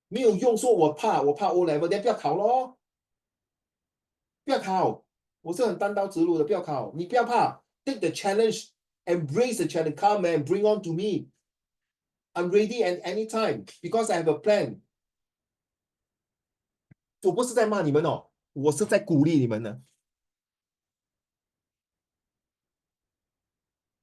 没有用。说我怕 O level， 你不要考咯，不要考。我是很单刀直入的，不要考，你不要怕 ，take the challenge，embrace the challenge，come and bring on to me。I'm ready at any time because I have a plan。我不是在骂你们哦，我是在鼓励你们呢。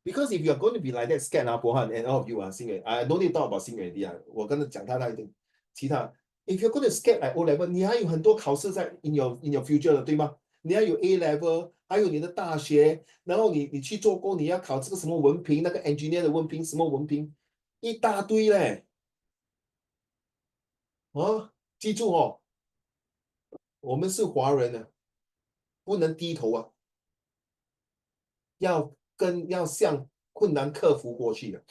Because if you're going to be like that, scared 啊，博翰 and all of you 啊，新远 I don't need to talk about 新远的啊，我跟他讲他一定其他。If you're going to scared like O level， 你还有很多考试在 in your future 的，对吗？你还有 A level， 还有你的大学，然后你去做工，你要考这个什么文凭，那个 engineer 的文凭，什么文凭，一大堆嘞。啊，记住哦，我们是华人呢，不能低头啊，要向困难克服过去的。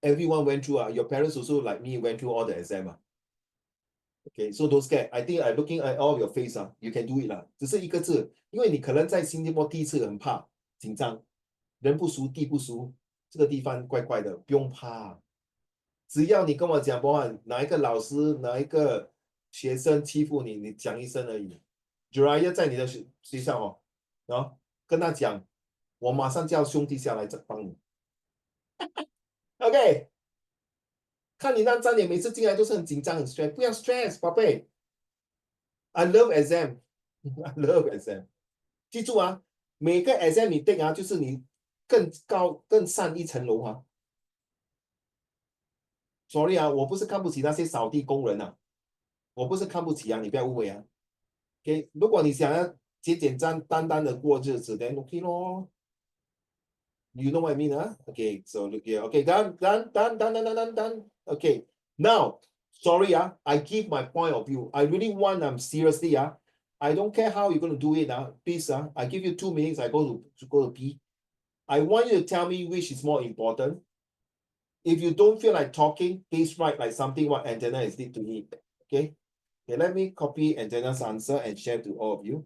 Everyone went through your parents also like me went through all the exam Okay, so don't scared. I think I looking at all of your face you can do it 只是一个字，因为你可能在新加坡第一次很怕紧张，人不熟地不熟，这个地方怪怪的，不用怕。只要你跟我讲，哪一个老师哪一个学生欺负你，你讲一声而已。Juraya 在你的学校跟他讲，我马上叫兄弟下来帮你。OK。看你那张脸，每次进来都是很紧张、很 stress， 不要 stress， 宝贝。I love exam， I love exam。记住啊，每个 exam 你 take 就是你更高、更上一层楼Sorry 我不是看不起那些扫地工人我不是看不起你不要误会OK， 如果你想要简单的过日子，then OK 咯。You know what I mean Okay, so look here. Okay, done. Okay, now, sorry I give my point of view. I really want seriously I don't care how you're going to do it please I give you 2 minutes. I go to pee. I want you to tell me which is more important. If you don't feel like talking, please write like something what antenna is did to me. Okay, let me copy antenna's answer and share to all of you.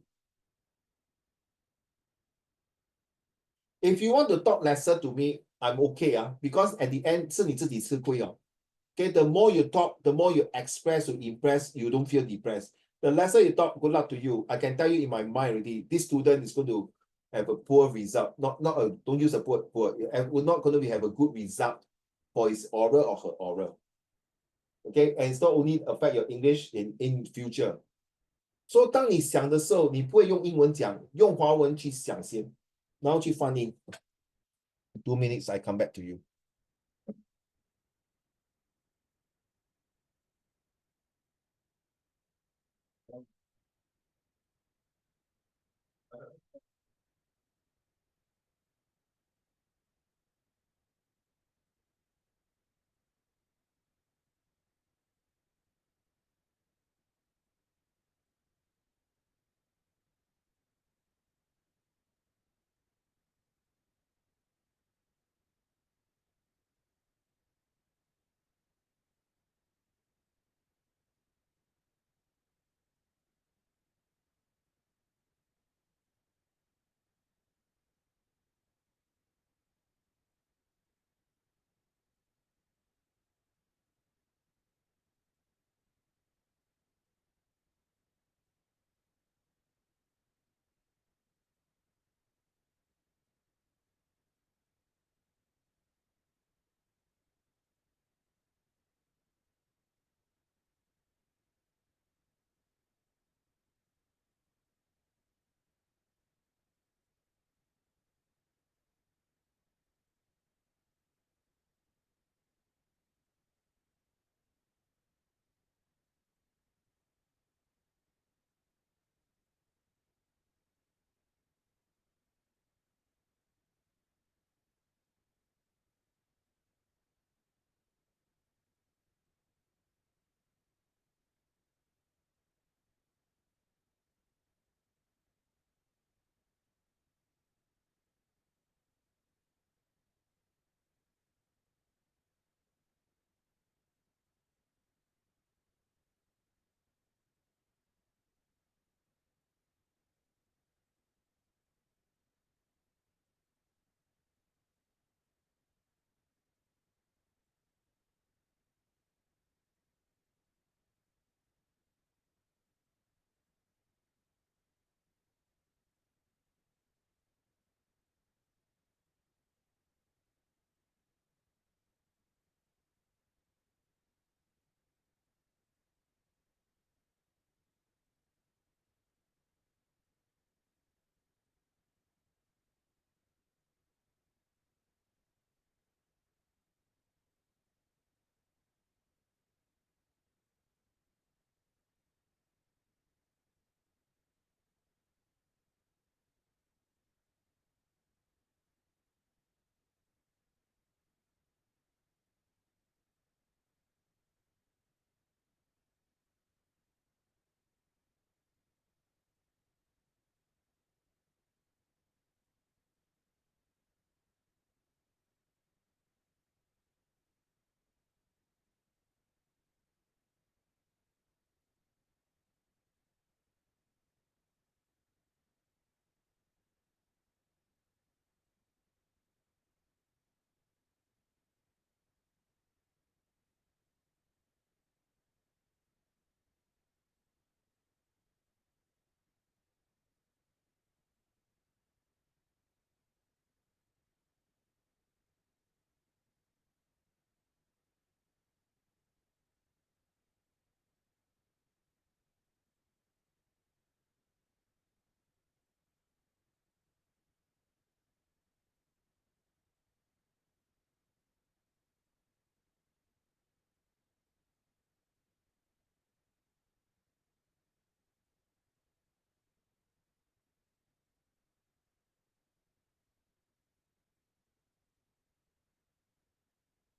If you want to talk lesser to me, I'm okay because at the end 是你自己吃亏Okay, the more you talk, the more you express, you impress, you don't feel depressed. The lesser you talk, good luck to you. I can tell you in my mind already, this student is going to have a poor result. Don't use a poor. We're not going to have a good result for his oral or her oral. Okay, and it's not only affect your English in future. So 当你想的时候，你不会用英文讲，用华文去想先，然后去翻译。2 minutes, I come back to you.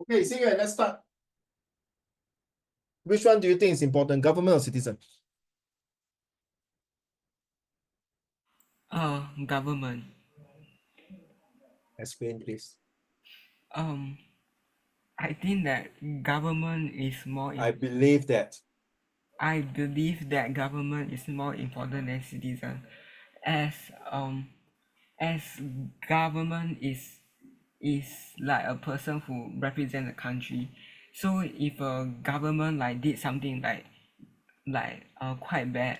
Okay, see you. Let's start. Which one do you think is important, government or citizen? Government. Explain, please. I think that government is more. I believe that. I believe that government is more important than citizen, as as government is like a person who represent the country. So if a government like did something quite bad,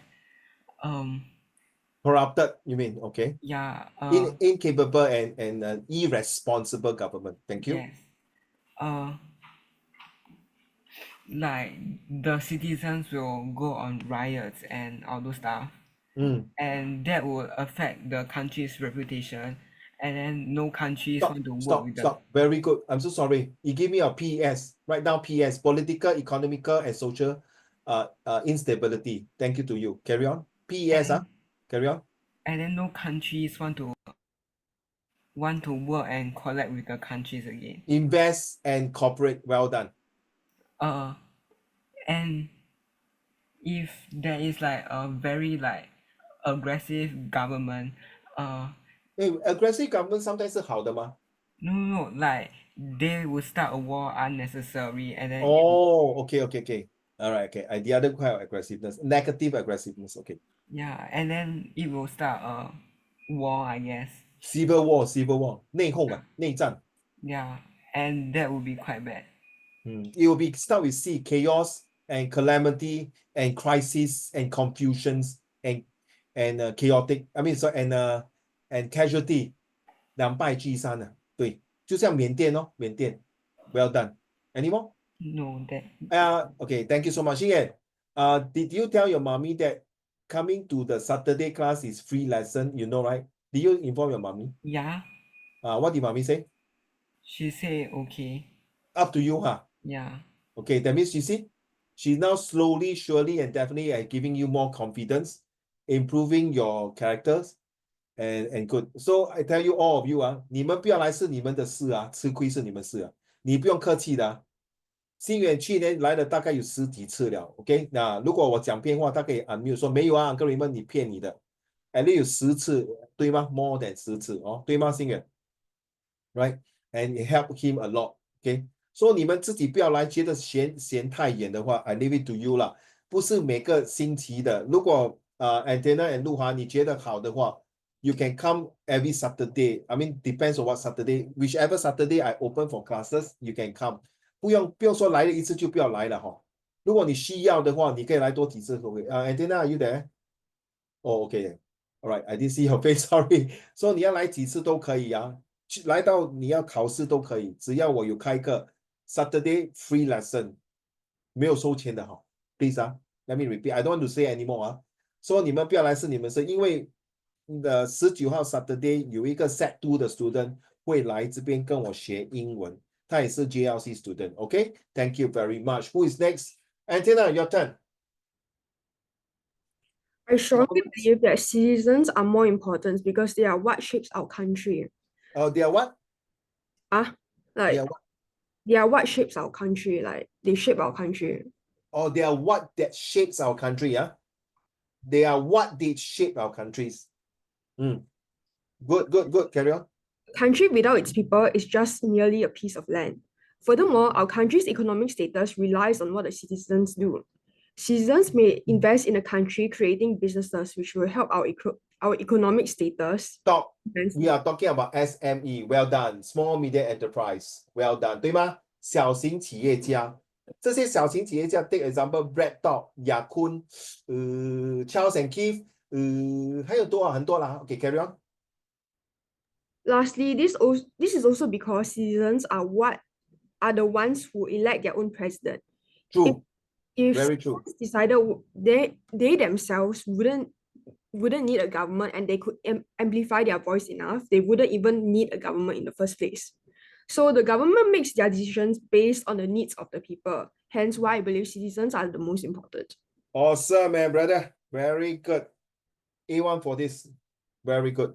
Corrupted, you mean? Okay. yeah, Incapable and irresponsible government. Thank you. yes, like the citizens will go on riots and all those stuff, and that will affect the country's reputation, and then no countries want to work with them. Stop. Very good. I'm so sorry. You give me a PS. Write down PS. Political, economical, and social instability. Thank you to you. Carry on. PES, carry on. And then no countries want to work and collect with the countries again. Invest and cooperate. Well done. And if there is like a very like aggressive government, aggressive government sometimes 是好的吗？ no, like they will start a war unnecessary, and then Oh, okay. All right, okay. The other kind of aggressiveness, negative aggressiveness. Okay. yeah, and then it will start a war, I guess. Civil war, 内讧啊，内战。 Yeah, and that would be quite bad. It will be start with C, chaos and calamity and crisis and confusions and chaotic. I mean, so and casualty. 两败俱伤啊，对，就像缅甸哦，缅甸。Well done. Any more? No, that. Okay. Thank you so much. Ian, did you tell your mommy that coming to the Saturday class is free lesson? You know, right? Did you inform your mommy? Yeah. What did mommy say? She say okay. Up to you, huh? Yeah. Okay, that means you see, she's now slowly, surely, and definitely giving you more confidence, improving your characters, and good. So I tell you, all of you, 你们不要来是你们的事啊，吃亏是你们事啊，你不用客气的啊。新远去年来了大概有10几次了 ，OK？ 那如果我讲骗话，他可以没有说没有啊，各位们你骗你的 ，at least 有10次，对吗 ？More than 10次哦，对吗，新远 ？Right? And it helped him a lot, OK？ 说你们自己不要来觉得嫌太远的话 ，I leave it to you 啦。不是每个星期的，如果Antenna and 陆华你觉得好的话 ，you can come every Saturday. I mean depends on what Saturday, whichever Saturday I open for classes, you can come. 不用说来了一次就不要来了哈。如果你需要的话，你可以来多几次，可不可以？Antenna, are you there? Oh, okay. All right. I didn't see your face. Sorry. 说你要来几次都可以啊，来到你要考试都可以，只要我有开课 Saturday free lesson， 没有收钱的哈。Please let me repeat. I don't want to say anymore 说你们不要来是你们事，因为19号 Saturday 有一个 Set 2的 student 会来这边跟我学英文。他也是 JLC student. Okay, thank you very much. Who is next? Antenna, your turn. I strongly believe that citizens are more important because they are what shapes our country. They are what? Like They are what? they are what shapes our country. Like they shape our country. They are what that shapes our country. They are what did shape our countries. Good. Carry on. A country without its people is just merely a piece of land. Furthermore, our country's economic status relies on what the citizens do. Citizens may invest in a country, creating businesses which will help our economic status. Stop. We are talking about SME. Well done. Small Medium Enterprise. Well done. 对吗？小型企业家。这些小型企业家 take example BreadTalk, Yakun, Charles and Keith, 还有很多啦。Okay, carry on. Lastly, this is also because citizens are the ones who elect their own president. True. If Very true. Decided they themselves wouldn't need a government and they could amplify their voice enough, they wouldn't even need a government in the first place. So the government makes their decisions based on the needs of the people. Hence why I believe citizens are the most important. Awesome, man, brother. Very good. A1 for this. Very good.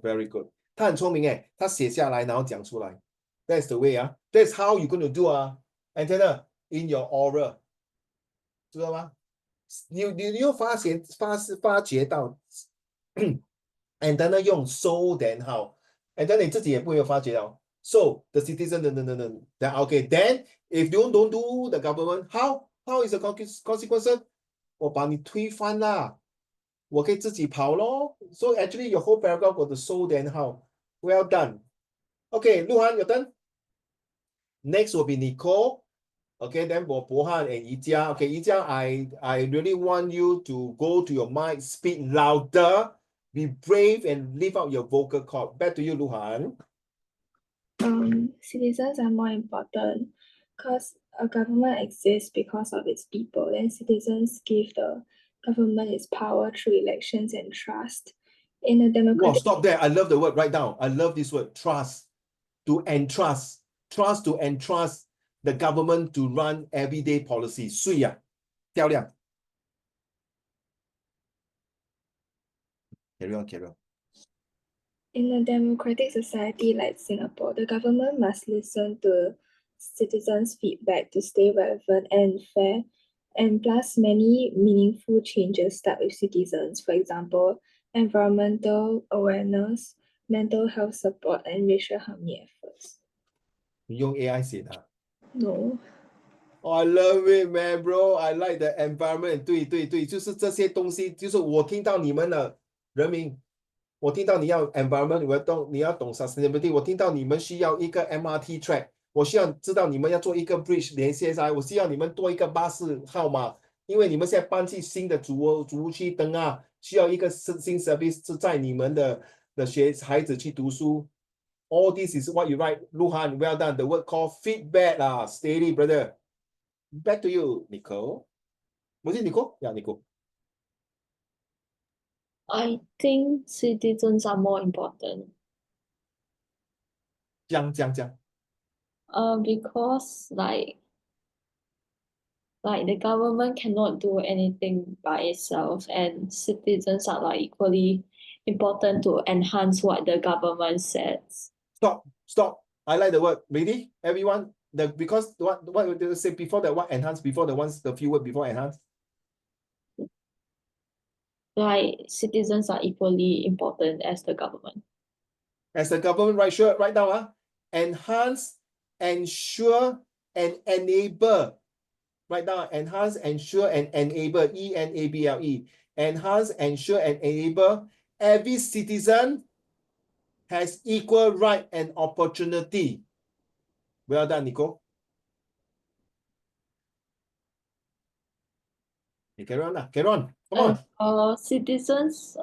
他很聪明他写下来然后讲出来。That's the way That's how you're going to do antenna in your aura，知道吗？你又发觉到，antenna 用 so then how，antenna 你自己也不会有发觉到。So the citizen then okay then if you don't do the government how is the consequence？ 我把你推翻啦，我可以自己跑咯。So actually your whole paragraph got the so then how. Well done. Okay, Luhan, your turn. Next will be Nicole. Okay, then Bohan and Yijia. Okay, Yijia, I really want you to go to your mic, speak louder, be brave, and lift out your vocal cord. Back to you, Luhan. Citizens are more important because a government exists because of its people. Then citizens give the government its power through elections and trust. In a Wow, democratic stop there. I love the word. Write down. I love this word. Trust. To entrust. Trust to entrust the government to run everyday policy. 水呀，漂亮。Carry on, carry on. In a democratic society like Singapore, the government must listen to citizens' feedback to stay relevant and fair. And plus, many meaningful changes start with citizens. For example, environmental awareness, mental health support, and racial harmony efforts. 你用 AI 写的啊。 No. Oh, I love it, man, bro. I like the environment. 对，就是这些东西，就是我听到你们的人民，我听到你要 environment，你要懂 sustainability，我听到你们需要一个 MRT track，我需要知道你们要做一个 bridge 连接来，我需要你们多一个巴士号码，因为你们现在搬去新的主屋区灯啊，需要一个新 service 是在你们的孩子去读书。All this is what you write, Luhan. Well done. The word called feedback lah. Steady, brother. Back to you, Nicole. Was it Nicole? Yeah, Nicole. I think citizens are more important. 讲。Because like the government cannot do anything by itself, and citizens are like equally important to enhance what the government says. Stop. I like the word. Ready, everyone? Because what did they say before that? What enhance before the few word before enhance? Like citizens are equally important as the government. As the government, right? Sure. Right now, enhance, ensure, and enable. Right now, enhance, ensure, and enable. ENABLE. Enhance, ensure, and enable. Every citizen has equal right and opportunity. Well done, Nico. Hey, carry on. Carry on. Come on. Citizens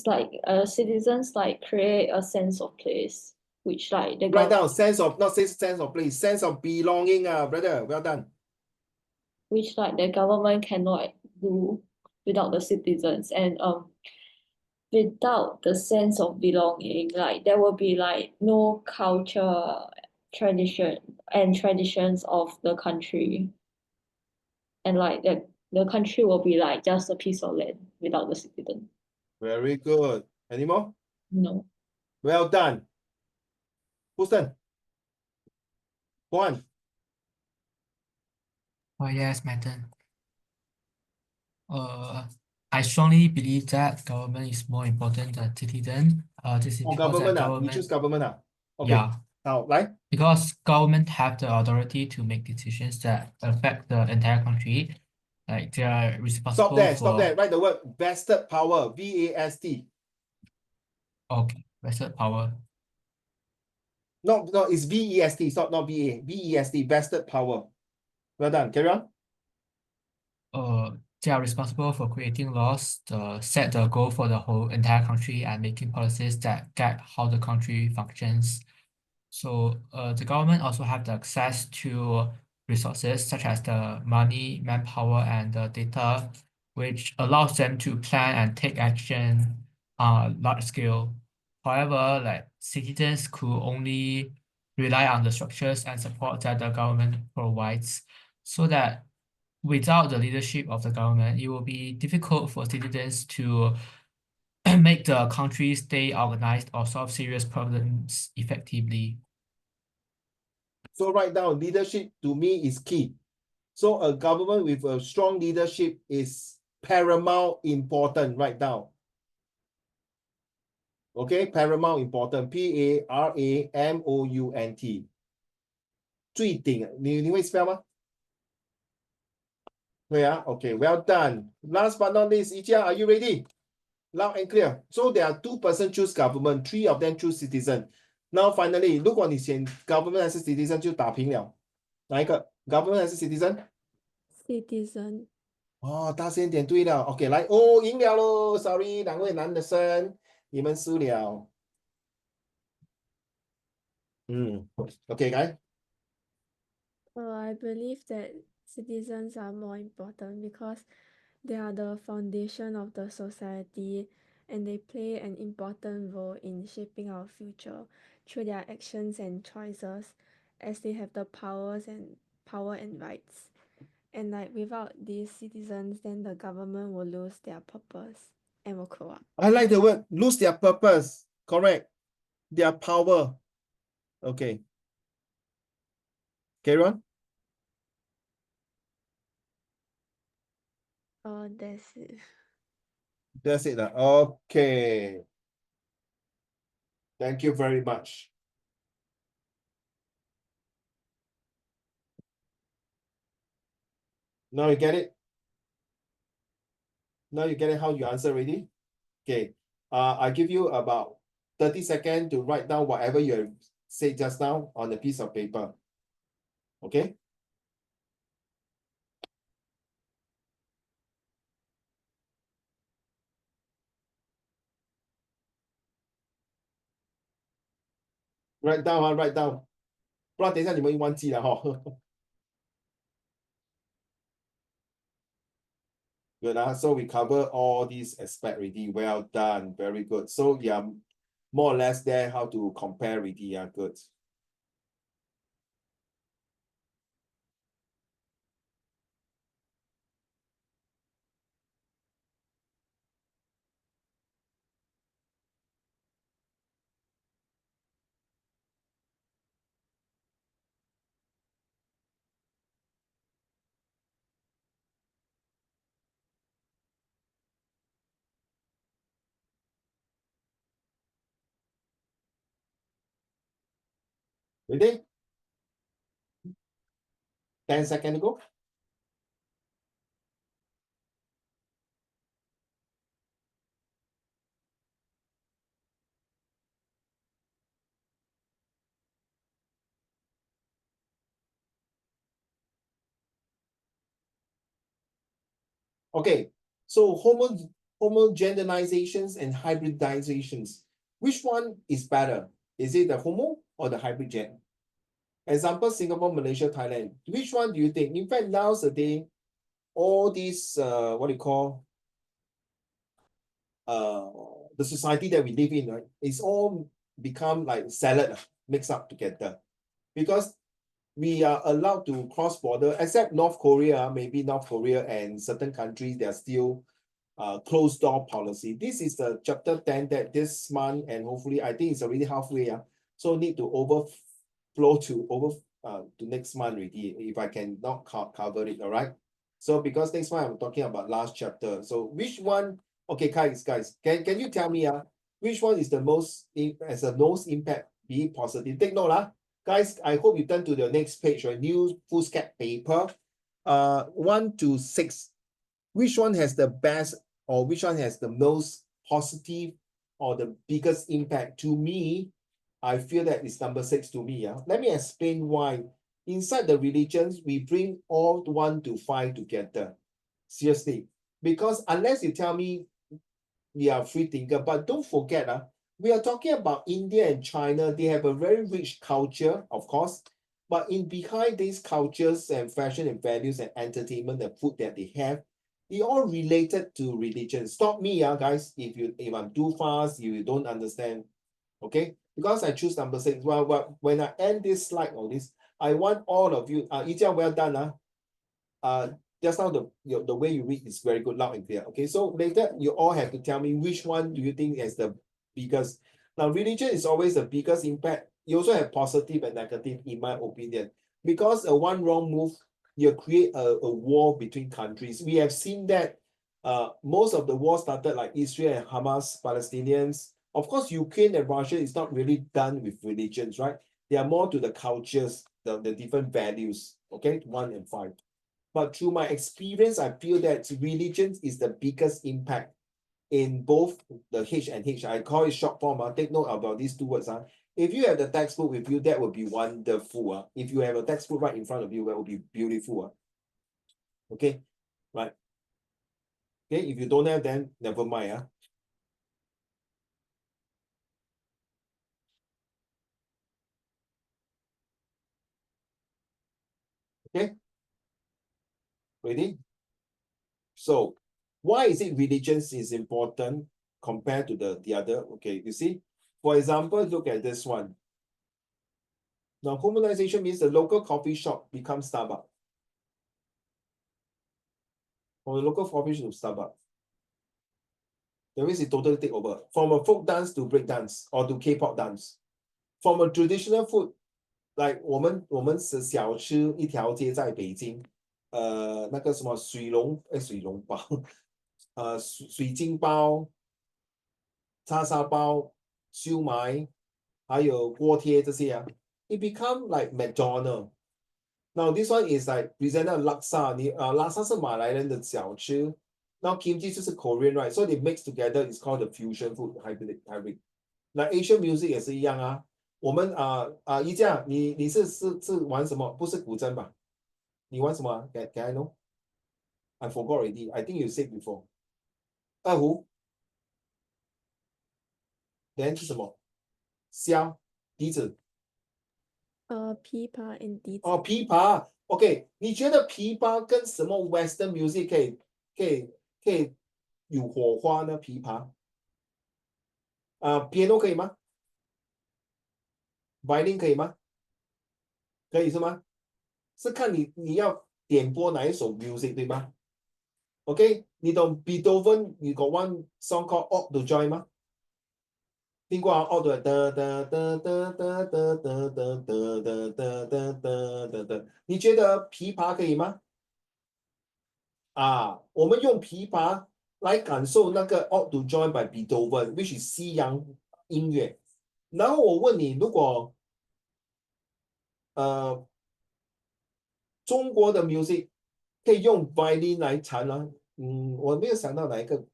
like create a sense of place, which like the Write down government, not say sense of place, sense of belonging, brother. Well done. which like the government cannot do without the citizens. And without the sense of belonging, like there will be like no culture, traditions of the country. And like the country will be like just a piece of land without the citizen. Very good. Any more? No. Well done. Who's turn? Go on. Oh yes, my turn. I strongly believe that government is more important than citizen. This is Oh, because that government. You choose government. Okay. yeah, Now, right? because government have the authority to make decisions that affect the entire country. Like they are responsible Stop there. for Write the word vested power. VAST. okay, vested power. No, it's VEST. It's not VA. VEST. Vested power. Well done. Carry on. They are responsible for creating laws, set the goal for the whole entire country and making policies that guide how the country functions. So the government also have the access to resources such as the money, manpower, and the data, which allows them to plan and take action on a large scale. However, like citizens could only rely on the structures and support that the government provides, so that without the leadership of the government, it will be difficult for citizens to make the country stay organized or solve serious problems effectively. So write down, leadership to me is key. So a government with a strong leadership is paramount important. Write down. Okay, paramount important. PARAMOUNT. 最顶，你会 spell 吗？会啊 ，OK, well done. Last but not least, Ijia, are you ready? Loud and clear. So there are 2 person choose government, 3 of them choose citizen. Now finally, 如果你选 government 还是 citizen 就打平了。哪一个 government 还是 citizen？ Citizen. 哦，大声一点，对了。OK， 来，哦，赢了喽 ！Sorry，两位男的生，你们输了。OK， 来。I believe that citizens are more important because they are the foundation of the society and they play an important role in shaping our future through their actions and choices as they have the power and rights. And like without these citizens, then the government will lose their purpose and will corrupt. I like the word lose their purpose. Correct. Their power. Okay. Carry on. That's it. That's it. Okay. Thank you very much. Now you get it? Now you get it how you answer already? Okay. I give you about 30 seconds to write down whatever you have said just now on a piece of paper. Okay? Write down, write down. 不然等一下你们忘记了哈。Good. So we cover all these aspects already. Well done. Very good. So yeah, more or less there how to compare already. Yeah, good. Ready? 10 seconds ago. Okay, so homogenizations and hybridizations. Which one is better? Is it the homo or the hybrid gen? Example, Singapore, Malaysia, Thailand. Which one do you think? In fact, nowadays, all these, what do you call, the society that we live in, right, it's all become like salad mixed up together. Because we are allowed to cross border, except North Korea, maybe North Korea and certain countries, they are still closed door policy. This is the chapter 10 that this month, and hopefully I think it's already halfway. So need to overflow to next month already, if I can not cover it, all right? So because next month I'm talking about last chapter. So which one, okay, guys, can you tell me which one is the most, as the most impact, be positive? Take note, guys, I hope you turn to the next page, right? New foolscap paper, 1 to 6. Which one has the best or which one has the most positive or the biggest impact? To me, I feel that it's number 6 to me. Let me explain why. Inside the religions, we bring all 1 to 5 together. Seriously. Because unless you tell me we are free thinker, but don't forget, we are talking about India and China. They have a very rich culture, of course. But in behind these cultures and fashion and values and entertainment and food that they have, they all related to religion. Stop me, guys, if I'm too fast, you don't understand. Okay? Because I choose number 6. Well, when I end this slide or this, I want all of you, Ijia, well done. Just now the way you read is very good, loud and clear. Okay, so later you all have to tell me which one do you think is the biggest. Now, religion is always the biggest impact, you also have positive and negative, in my opinion. Because one wrong move, you create a war between countries. We have seen that most of the war started like Israel and Hamas, Palestinians. Of course, Ukraine and Russia is not really done with religions, right? They are more to the cultures, the different values, okay, 1 and 5. But through my experience, I feel that religion is the biggest impact in both the H and H. I call it short form. Take note about these two words. If you have the textbook with you, that would be wonderful. If you have a textbook right in front of you, that would be beautiful. Okay, right. Okay, if you don't have, then never mind. Okay, ready? So, why is it religion is important compared to the other? Okay, you see, for example, look at this one. Now, communization means the local coffee shop becomes Starbucks. From the local coffee shop to Starbucks. That means it totally take over. From a folk dance to break dance or to K-pop dance. From a traditional food, like 我们是小吃一条街在北京，那个什么水龙包，水晶包、叉烧包、烧麦，还有锅贴这些it become like McDonald. Now this one is like presented laksa. laksa 是马来人的小吃。Now kimchi 就是 Korean, right? So they mix together. It's called the fusion food hybrid. Like Asian music 也是一样我们一架你是玩什么？不是古筝吧？你玩什么？Can I know? I forgot already. I think you said before. 二胡。Then 是什么？箫、笛子。琵琶 and 笛子。琵琶。OK， 你觉得琵琶跟什么 Western music 可以有火花呢？琵琶。piano 可以吗？violin 可以吗？可以是吗？是看你要点播哪一首 music 对吗 ？OK， 你懂 Beethoven 有個 one song called Ode to Joy 吗？听过Ode to 你觉得琵琶可以吗？我们用琵琶来感受那个 Ode to Joy by Beethoven, which is 西洋音乐。然后我问你，如果中国的 music 可以用 violin 来弹我没有想到哪一个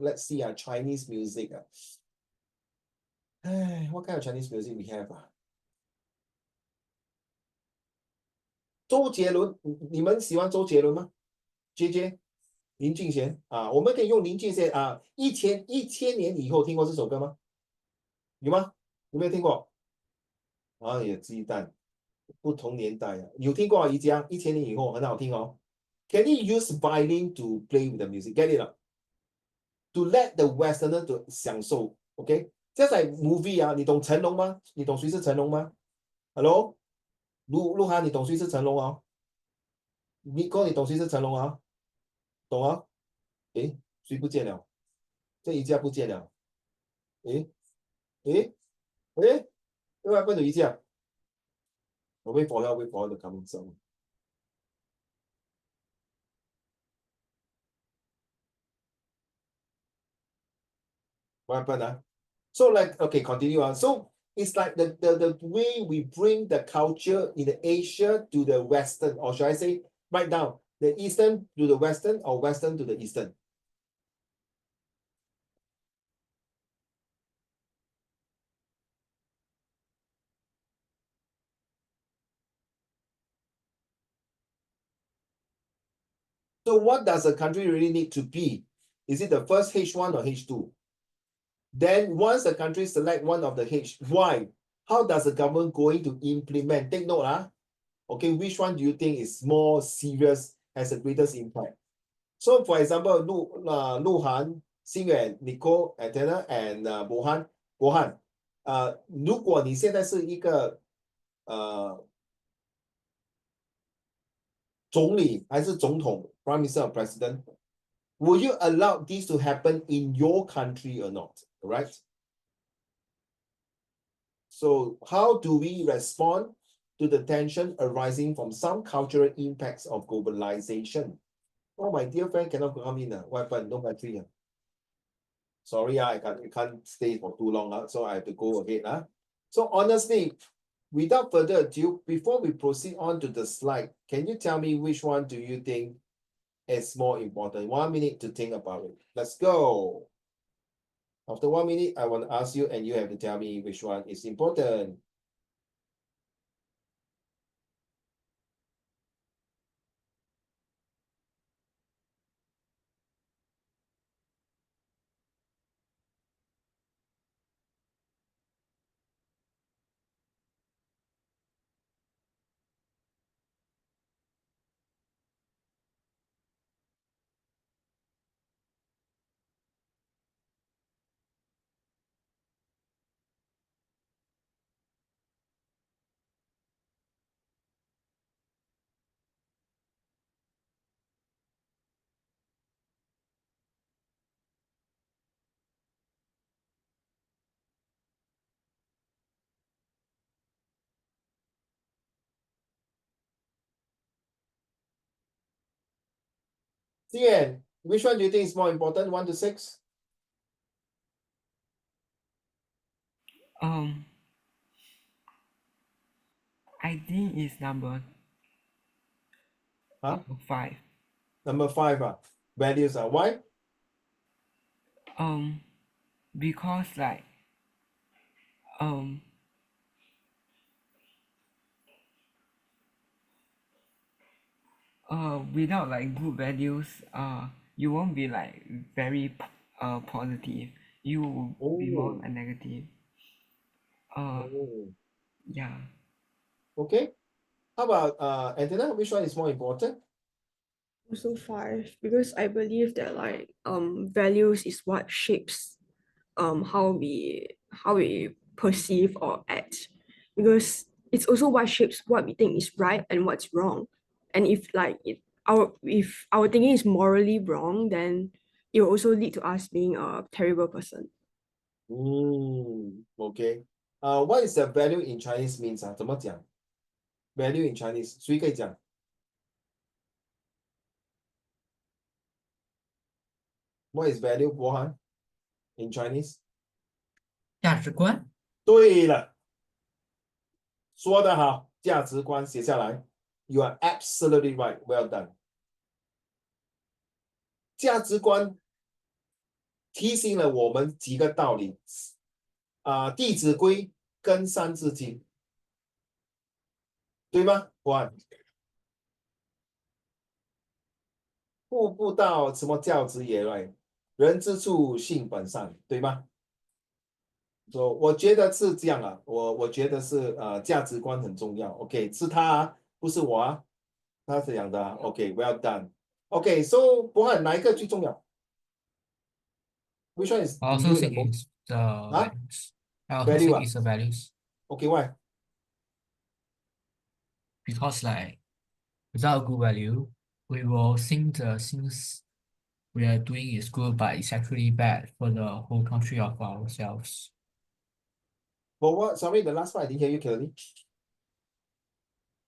let's see Chinese music what kind of Chinese music we have 周杰伦，你们喜欢周杰伦吗？JJ 林俊贤我们可以用林俊贤一千年以后听过这首歌吗？有吗？有没有听过？有鸡蛋，不同年代有听过宜家1000年以后很好听Can you use violin to play with the music? Get it? To let the Westerner to 享受 ，OK？ Just like movie 你懂成龙吗？你懂谁是成龙吗 ？Hello， 鹿晗，你懂谁是成龙你懂谁是成龙懂谁不见了？这一家不见了。what happened to 一家？我 wait for the coming song. What happened So like okay, continue So it's like the way we bring the culture in the Asia to the Western, or should I say right now, the Eastern to the Western or Western to the Eastern. So what does a country really need to be? Is it the first H1 or H2? Then once the country select one of the H, why? How does the government going to implement? Take note Okay, which one do you think is more serious, has the greatest impact? So for example, Lu Han, Xingyuan, Nicole, Antenna, and Bo Han. 如果你现在是一个总理还是总统 Prime Minister or President, will you allow this to happen in your country or not? Right? So how do we respond to the tension arising from some cultural impacts of globalization? Oh, my dear friend cannot come in. What happened? No battery. Sorry, I can't stay for too long, so I have to go ahead. So honestly, without further ado, before we proceed on to the slide, can you tell me which one do you think is more important? 1 minute to think about it. Let's go. After 1 minute, I want to ask you and you have to tell me which one is important. Tian, which one do you think is more important? 1 to 6? I think it's number Huh? 5. Number 5. Values. Why? Because like without like good values, you won't be like very positive. You will be more Oh. like negative. Oh. Yeah. Okay. How about Antenna? Which one is more important? Also 5, because I believe that like values is what shapes how we perceive or act, because it's also what shapes what we think is right and what's wrong. And if like if our thinking is morally wrong, then it will also lead to us being a terrible person. Okay. What is the value in Chinese means? 怎么讲 value in Chinese 谁可以讲 What is value 博涵 in Chinese? 价值观。对了，说得好，价值观写下来。You are absolutely right. Well done. 价值观提醒了我们几个道理弟子规》跟《三字经》，对吗？博涵，悟不到什么教子也来，人之初性本善，对吗？我觉得是这样啊，我觉得是价值观很重要。OK， 是他不是我他是讲的OK，well done。OK，so 博翰哪一个最重要？Which one is I to also you the think most it's the values. I also value think it's the values OK，why？ because like without a good value, we will think the things we are doing is good, but it's actually bad for the whole country of ourselves. For what? Sorry, the last part I didn't hear you clearly.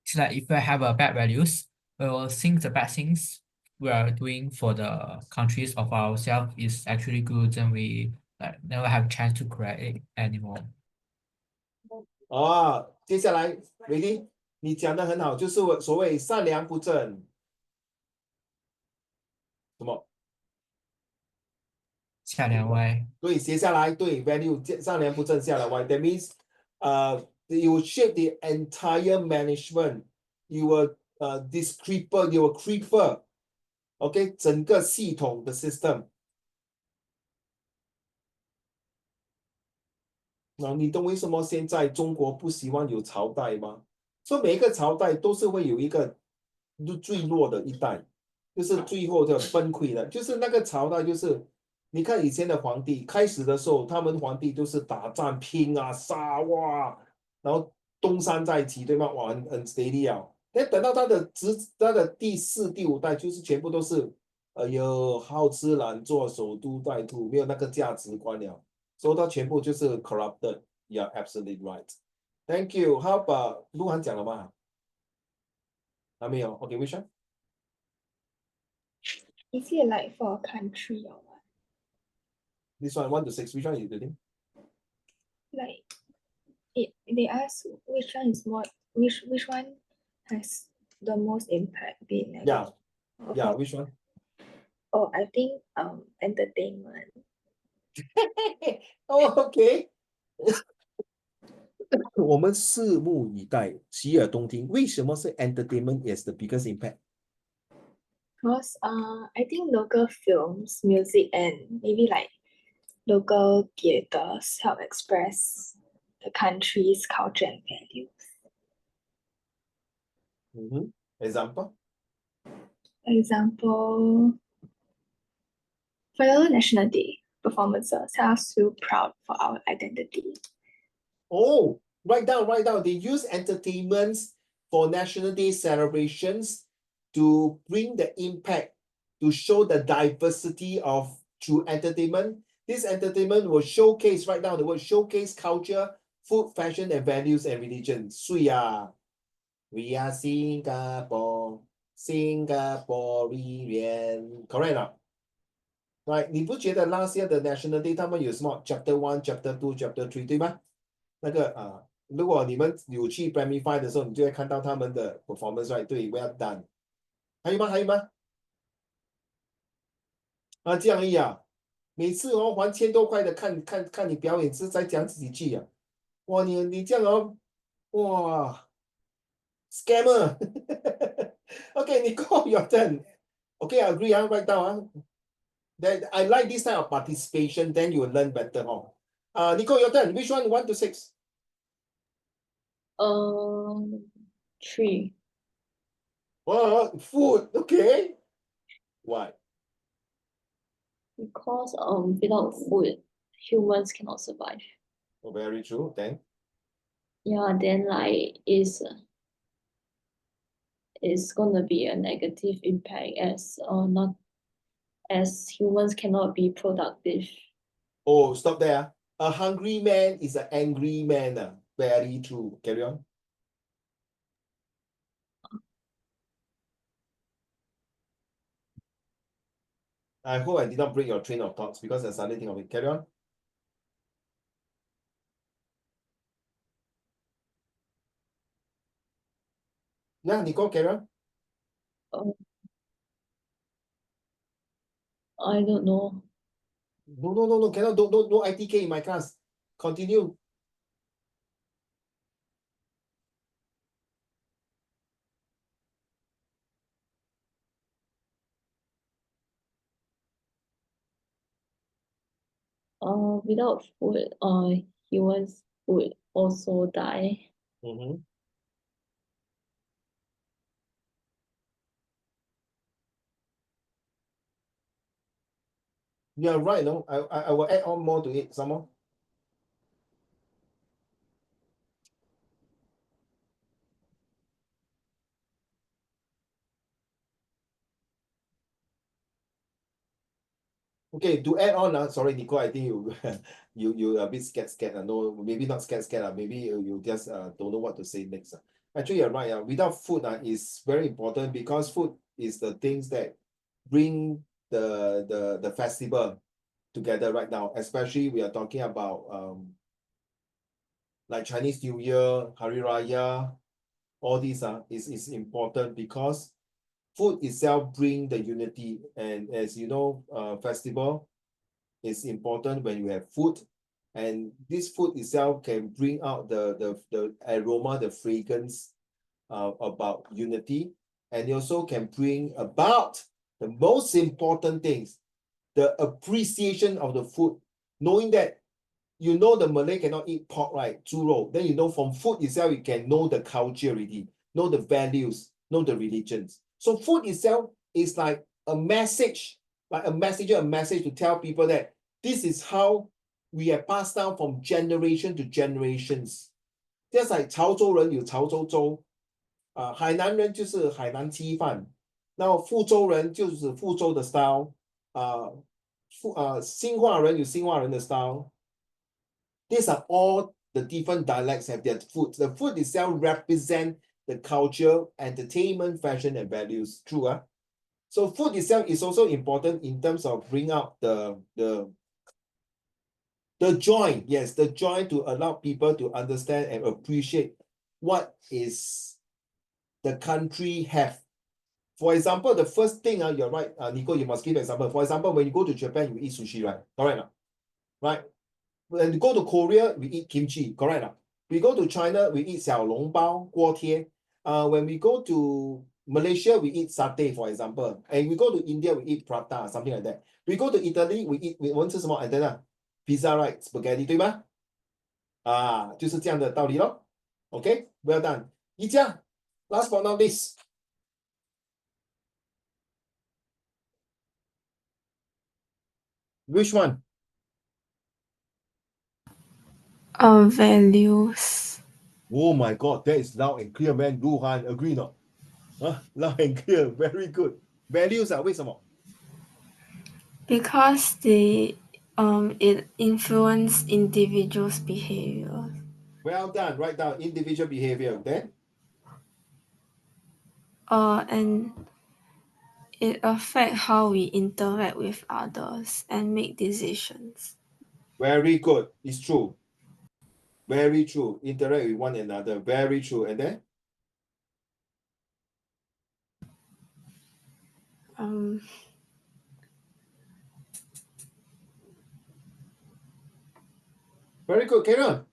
It's like if we have a bad values, we will think the bad things we are doing for the countries of ourselves is actually good, then we like never have chance to correct it anymore. 接下来 ready？ 你讲的很好，就是所谓善良不正，什么？下梁歪。对，写下来，对 value 善良不正下来 why that means you will shape the entire management, you will discreper, you will creeper OK 整个系统的 system。你懂为什么现在中国不希望有朝代吗？说每一个朝代都是会有一个坠落的一代，就是最后的崩溃的，就是那个朝代，就是你看以前的皇帝开始的时候，他们皇帝都是打仗拼杀哇，然后东山再起，对吗？哇，很 steady 啊。但等到他的第4、第5代，就是全部都是好吃懒做，守株待兔，没有那个价值观了。所以它全部就是 corrupted。You're absolutely right. Thank you. How about 鹿晗讲了吗？还没有。Okay, which one? Is it like for a country or what? This one, 1 to 6. Which one are you doing? Like they ask which one is more which one has the most impact being Yeah. negative? Yeah, which one? Oh, I think entertainment. Oh, okay. 我们拭目以待，洗耳恭听。为什么是 entertainment is the biggest impact? Because I think local films, music, and maybe like local theaters help express the country's culture and values. Example? Example, for the National Day performances help us feel proud for our identity. Oh, write down. They use entertainments for National Day celebrations to bring the impact, to show the diversity of through entertainment. This entertainment will showcase, write down the word showcase culture, food, fashion, and values and religion. We are Singapore, Singaporean. Correct not? Right? 你不觉得 last year the National Day 他们有什么 Chapter 1, Chapter 2, Chapter 3, 对吗？那个如果你们有去 Primary 5的时候，你就会看到他们的 performance， right？ 对 ，well done。还有吗？这样而已啊。每次还1000多块的看你表演，是在讲几句啊？哇，你这样哇 ，scammer。Okay, Nicole, your turn. Okay, I agree. Write down. That I like this type of participation. Then you will learn better. Nicole, your turn. Which one? 1 to 6. 3. Food. Okay. Why? Because without food, humans cannot survive. Oh, very true. Then. Yeah, then like it's gonna be a negative impact as not as humans cannot be productive. Oh, stop there. A hungry man is an angry man. Very true. Carry on. I hope I did not break your train of thoughts because I suddenly think of it. Carry on. Yeah, Nicole, carry on. I don't know. No, cannot. No ITK in my class. Continue. Without food, humans would also die. Yeah, right. No, I will add on more to it. Some more. Okay, to add on, sorry, Nicole, I think you you a bit scared. No, maybe not scared. Maybe you just don't know what to say next. Actually, you're right. Without food is very important because food is the things that bring the festival together right now. Especially we are talking about like Chinese New Year, Hari Raya, all these is important because food itself bring the unity, and as you know, festival is important when you have food, and this food itself can bring out the aroma, the fragrance about unity, and it also can bring about the most important things, the appreciation of the food, knowing that you know the Malay cannot eat pork, right? 猪肉. Then you know from food itself, you can know the culture already, know the values, know the religions. So food itself is like a message, like a message to tell people that this is how we have passed down from generation to generations. Just like 潮州人有潮州粥，海南人就是海南鸡饭，那福州人就是福州的 style，兴化人有兴化人的 style。These are all the different dialects have their food. The food itself represent the culture, entertainment, fashion, and values. True, huh? So food itself is also important in terms of bring out the joy. Yes, the joy to allow people to understand and appreciate what is the country have. For example, the first thing, you're right, Nico, you must give an example. For example, when you go to Japan, you eat sushi, right? Correct? Right? When you go to Korea, we eat kimchi, correct? We go to China, we eat 小笼包, 锅贴. When we go to Malaysia, we eat satay, for example. And we go to India, we eat prata, something like that. We go to Italy, we 我们吃什么 and then pizza, right? Spaghetti, 对吗？就是这样的道理咯。Okay, well done. 一家 last but not least. Which one? Values. Oh my God, that is loud and clear, man. Luhan, agree not? Loud and clear, very good. Values 为什么？ Because it influence individuals' behavior. Well done. Write down individual behavior. Then And it affect how we interact with others and make decisions. very good. It's true. Very true. Interact with one another. Very true. And then Um, very good. Carry on.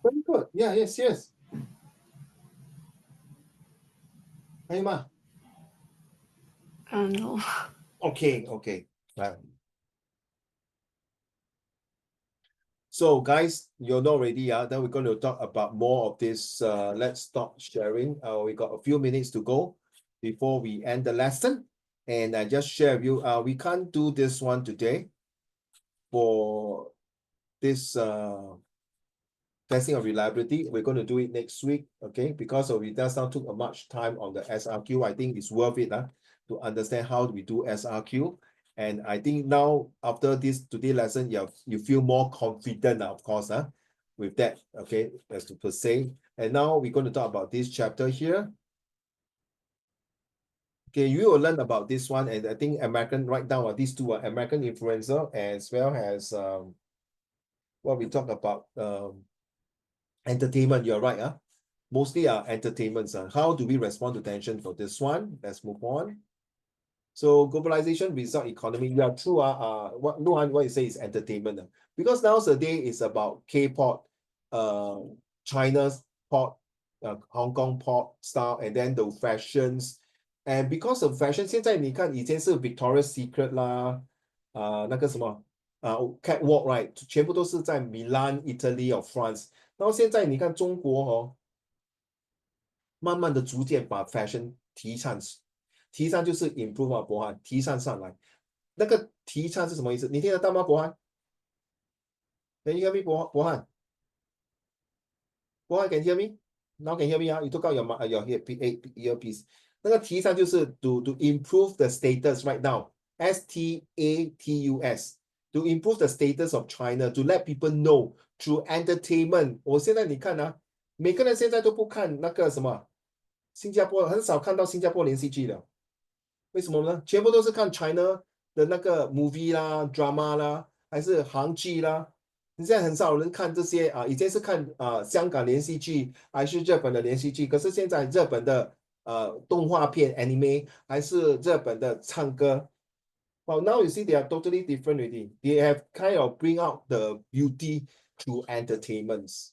Very good. Yeah, yes, yes. 还有吗？ no. Okay, okay. So guys, you're not ready. Then we're going to talk about more of this. Let's stop sharing. We got a few minutes to go before we end the lesson. And I just share with you, we can't do this one today for this testing of reliability. We're going to do it next week, okay? Because we just now took a much time on the SRQ. I think it's worth it to understand how we do SRQ. And I think now after this today lesson, you feel more confident, of course, with that, okay, as to per se. And now we're going to talk about this chapter here. Okay, you will learn about this one, and I think American, write down these two are American influencer, as well as what we talk about entertainment. You're right, mostly entertainments. How do we respond to tension for this one? Let's move on. So globalization result economy. Yeah, true. What Luhan, what you say is entertainment. Because nowadays it's about K-pop, China's pop, Hong Kong pop style, and then the fashions. And because of fashion, 现在你看以前是 Victoria's Secret 啦，那个什么catwalk right， 全部都是在 Milan, Italy or France。然后现在你看中国慢慢的逐渐把 fashion 提倡就是 improve 博翰提倡上来。那个提倡是什么意思？你听得到吗，博翰？Can you hear me, 博翰？博翰 can you hear me? Now can you hear me? You took out your earpiece. 那个提倡就是 to improve the status right now. STATUS. To improve the status of China, to let people know through entertainment. 我现在你看每个人现在都不看那个什么新加坡，很少看到新加坡连续剧了。为什么呢？全部都是看 China 的那个 movie 啦、drama 啦，还是韩剧啦。现在很少人看这些以前是看香港连续剧，还是日本的连续剧。可是现在日本的动画片 anime， 还是日本的唱歌。Well, now you see they are totally different already. They have kind of bring out the beauty through entertainments.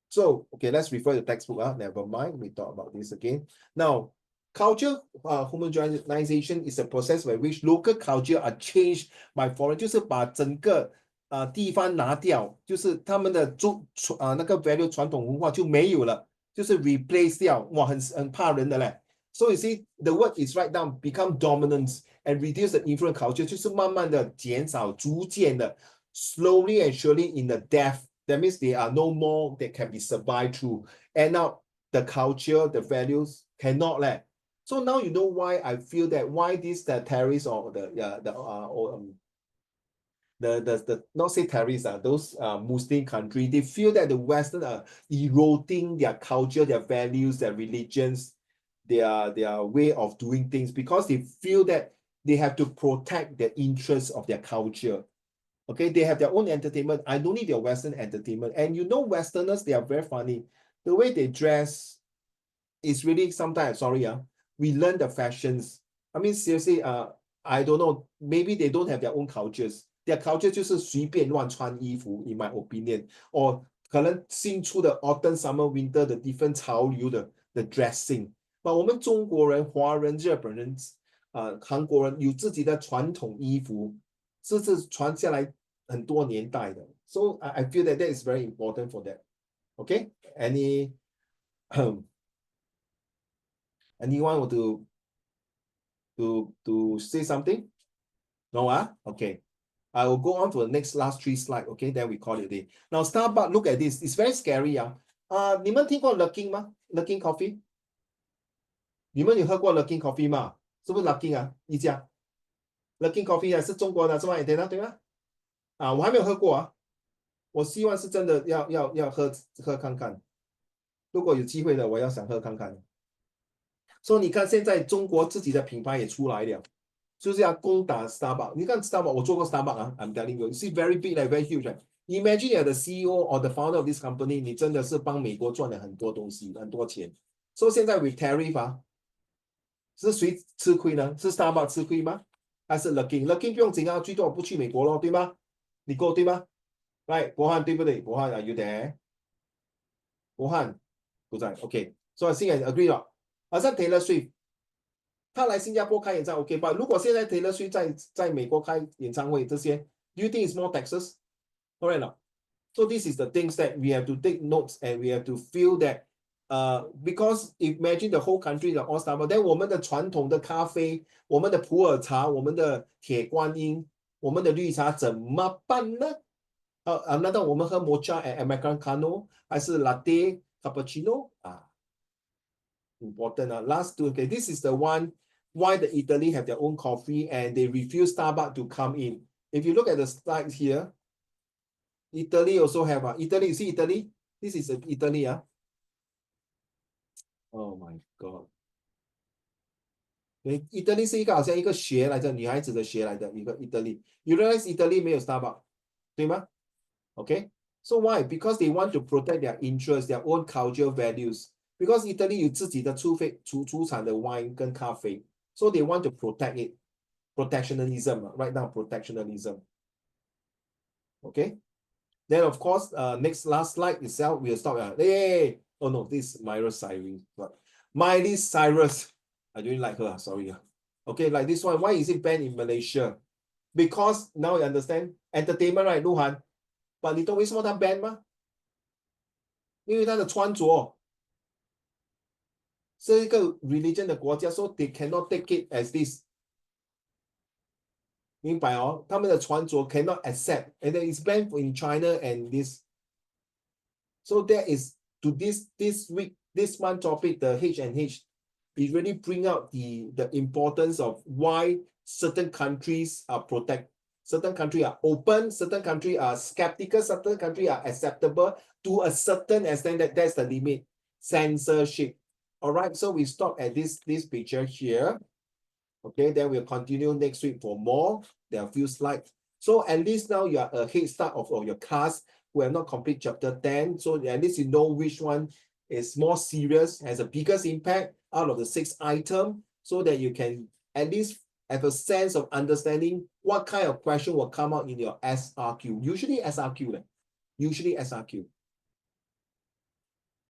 So, okay, let's refer to the textbook. Never mind, we talk about this again. Now, culture homogenization is a process by which local culture are changed by foreign， 就是把整个地方拿掉，就是他们的那个 value 传统文化就没有了，就是 replace 掉。哇，很怕人的嘞。So you see, the word is right down, become dominance and reduce the influence culture， 就是慢慢的减少，逐渐的 slowly and surely in the death That means they are no more, they can be survived through. And now the culture, the values cannot let. So now you know why I feel that why these the terrorists or the not say terrorists those Muslim countries, they feel that the Western are eroding their culture, their values, their religions, their way of doing things, because they feel that they have to protect the interests of their culture. Okay, they have their own entertainment. I don't need their Western entertainment. And you know, Westerners, they are very funny. The way they dress is really sometimes, sorry, we learn the fashions. I mean, seriously, I don't know, maybe they don't have their own cultures. Their culture 就是随便乱穿衣服 in my opinion. Or 可能新出的 autumn, summer, winter 的 different 潮流的 the dressing. But 我们中国人、华人、日本人、韩国人有自己的传统衣服，是传下来很多年代的。So I feel that is very important for that. Okay? Anyone want to say something? No, okay. I will go on to the next last 3 slides. Okay, then we call it a day. Now, Starbucks, look at this. It's very scary. 你们听过 Luckin 吗 ？Luckin Coffee？ 你们有喝过 Luckin Coffee 吗？是不是 Luckin 一家 Luckin Coffee 是中国的，是吗？对吗？我还没有喝过我希望是真的要喝看看。如果有机会的，我要想喝看看。所以你看，现在中国自己的品牌也出来了，就是要攻打 Starbucks。你看 Starbucks， 我做过 Starbucks I'm telling you, you see very big, like very huge. Imagine you're the CEO or the founder of this company， 你真的是帮美国赚了很多东西，很多钱。所以现在 with tariff 是谁吃亏呢？是 Starbucks 吃亏吗？还是 Luckin 不用紧最多我不去美国咯，对吗？你够对吗？ Right， 博翰对不对？博翰 are you there？ 博翰不在 ，OK， 所以现在 agree 了。好像 Taylor Swift， 他来新加坡开演唱会 ，OK， but 如果现在 Taylor Swift 在美国开演唱会，这些 ，do you think it's more taxes？ Alright 了 ，so this is the things that we have to take notes and we have to feel that， because imagine the whole country the all Starbucks， then 我们的传统的咖啡，我们的普洱茶，我们的铁观音，我们的绿茶怎么办呢？难道我们喝 mocha and americano 还是 latte cappuccino important last two. Okay, this is the one why the Italy have their own coffee and they refuse Starbucks to come in. If you look at the slide here, Italy also have Italy. You see Italy? This is Italy. Oh my god. Italy 是一个好像一个鞋来的，女孩子的鞋来的一个 Italy. You realize Italy 没有 Starbucks， 对吗？ Okay, so why? Because they want to protect their interests, their own cultural values. Because Italy 有自己的出产的 wine 跟咖啡 so they want to protect it. Protectionism, right now, protectionism. Okay, then of course, next last slide itself, we'll stop. Hey, oh no, this is Miley Cyrus. I don't like her, sorry. Okay, like this one, why is it banned in Malaysia? Because now you understand, entertainment, right, 鹿晗 but 你懂为什么他 ban 吗？因为他的穿着是一个 religion 的国家 so they cannot take it as this， 明白他们的穿着 cannot accept and then it's banned in China and this. So that is to this week, this month topic, the H&H, it really bring out the importance of why certain countries are protect. Certain countries are open, certain countries are skeptical, certain countries are acceptable to a certain extent that's the limit. Censorship. All right, so we stop at this picture here. Okay, then we'll continue next week for more. There are a few slides. So at least now you are a head start of your class who have not complete chapter 10. So at least you know which one is more serious, has the biggest impact out of the 6 items, so that you can at least have a sense of understanding what kind of question will come out in your SRQ. Usually SRQ.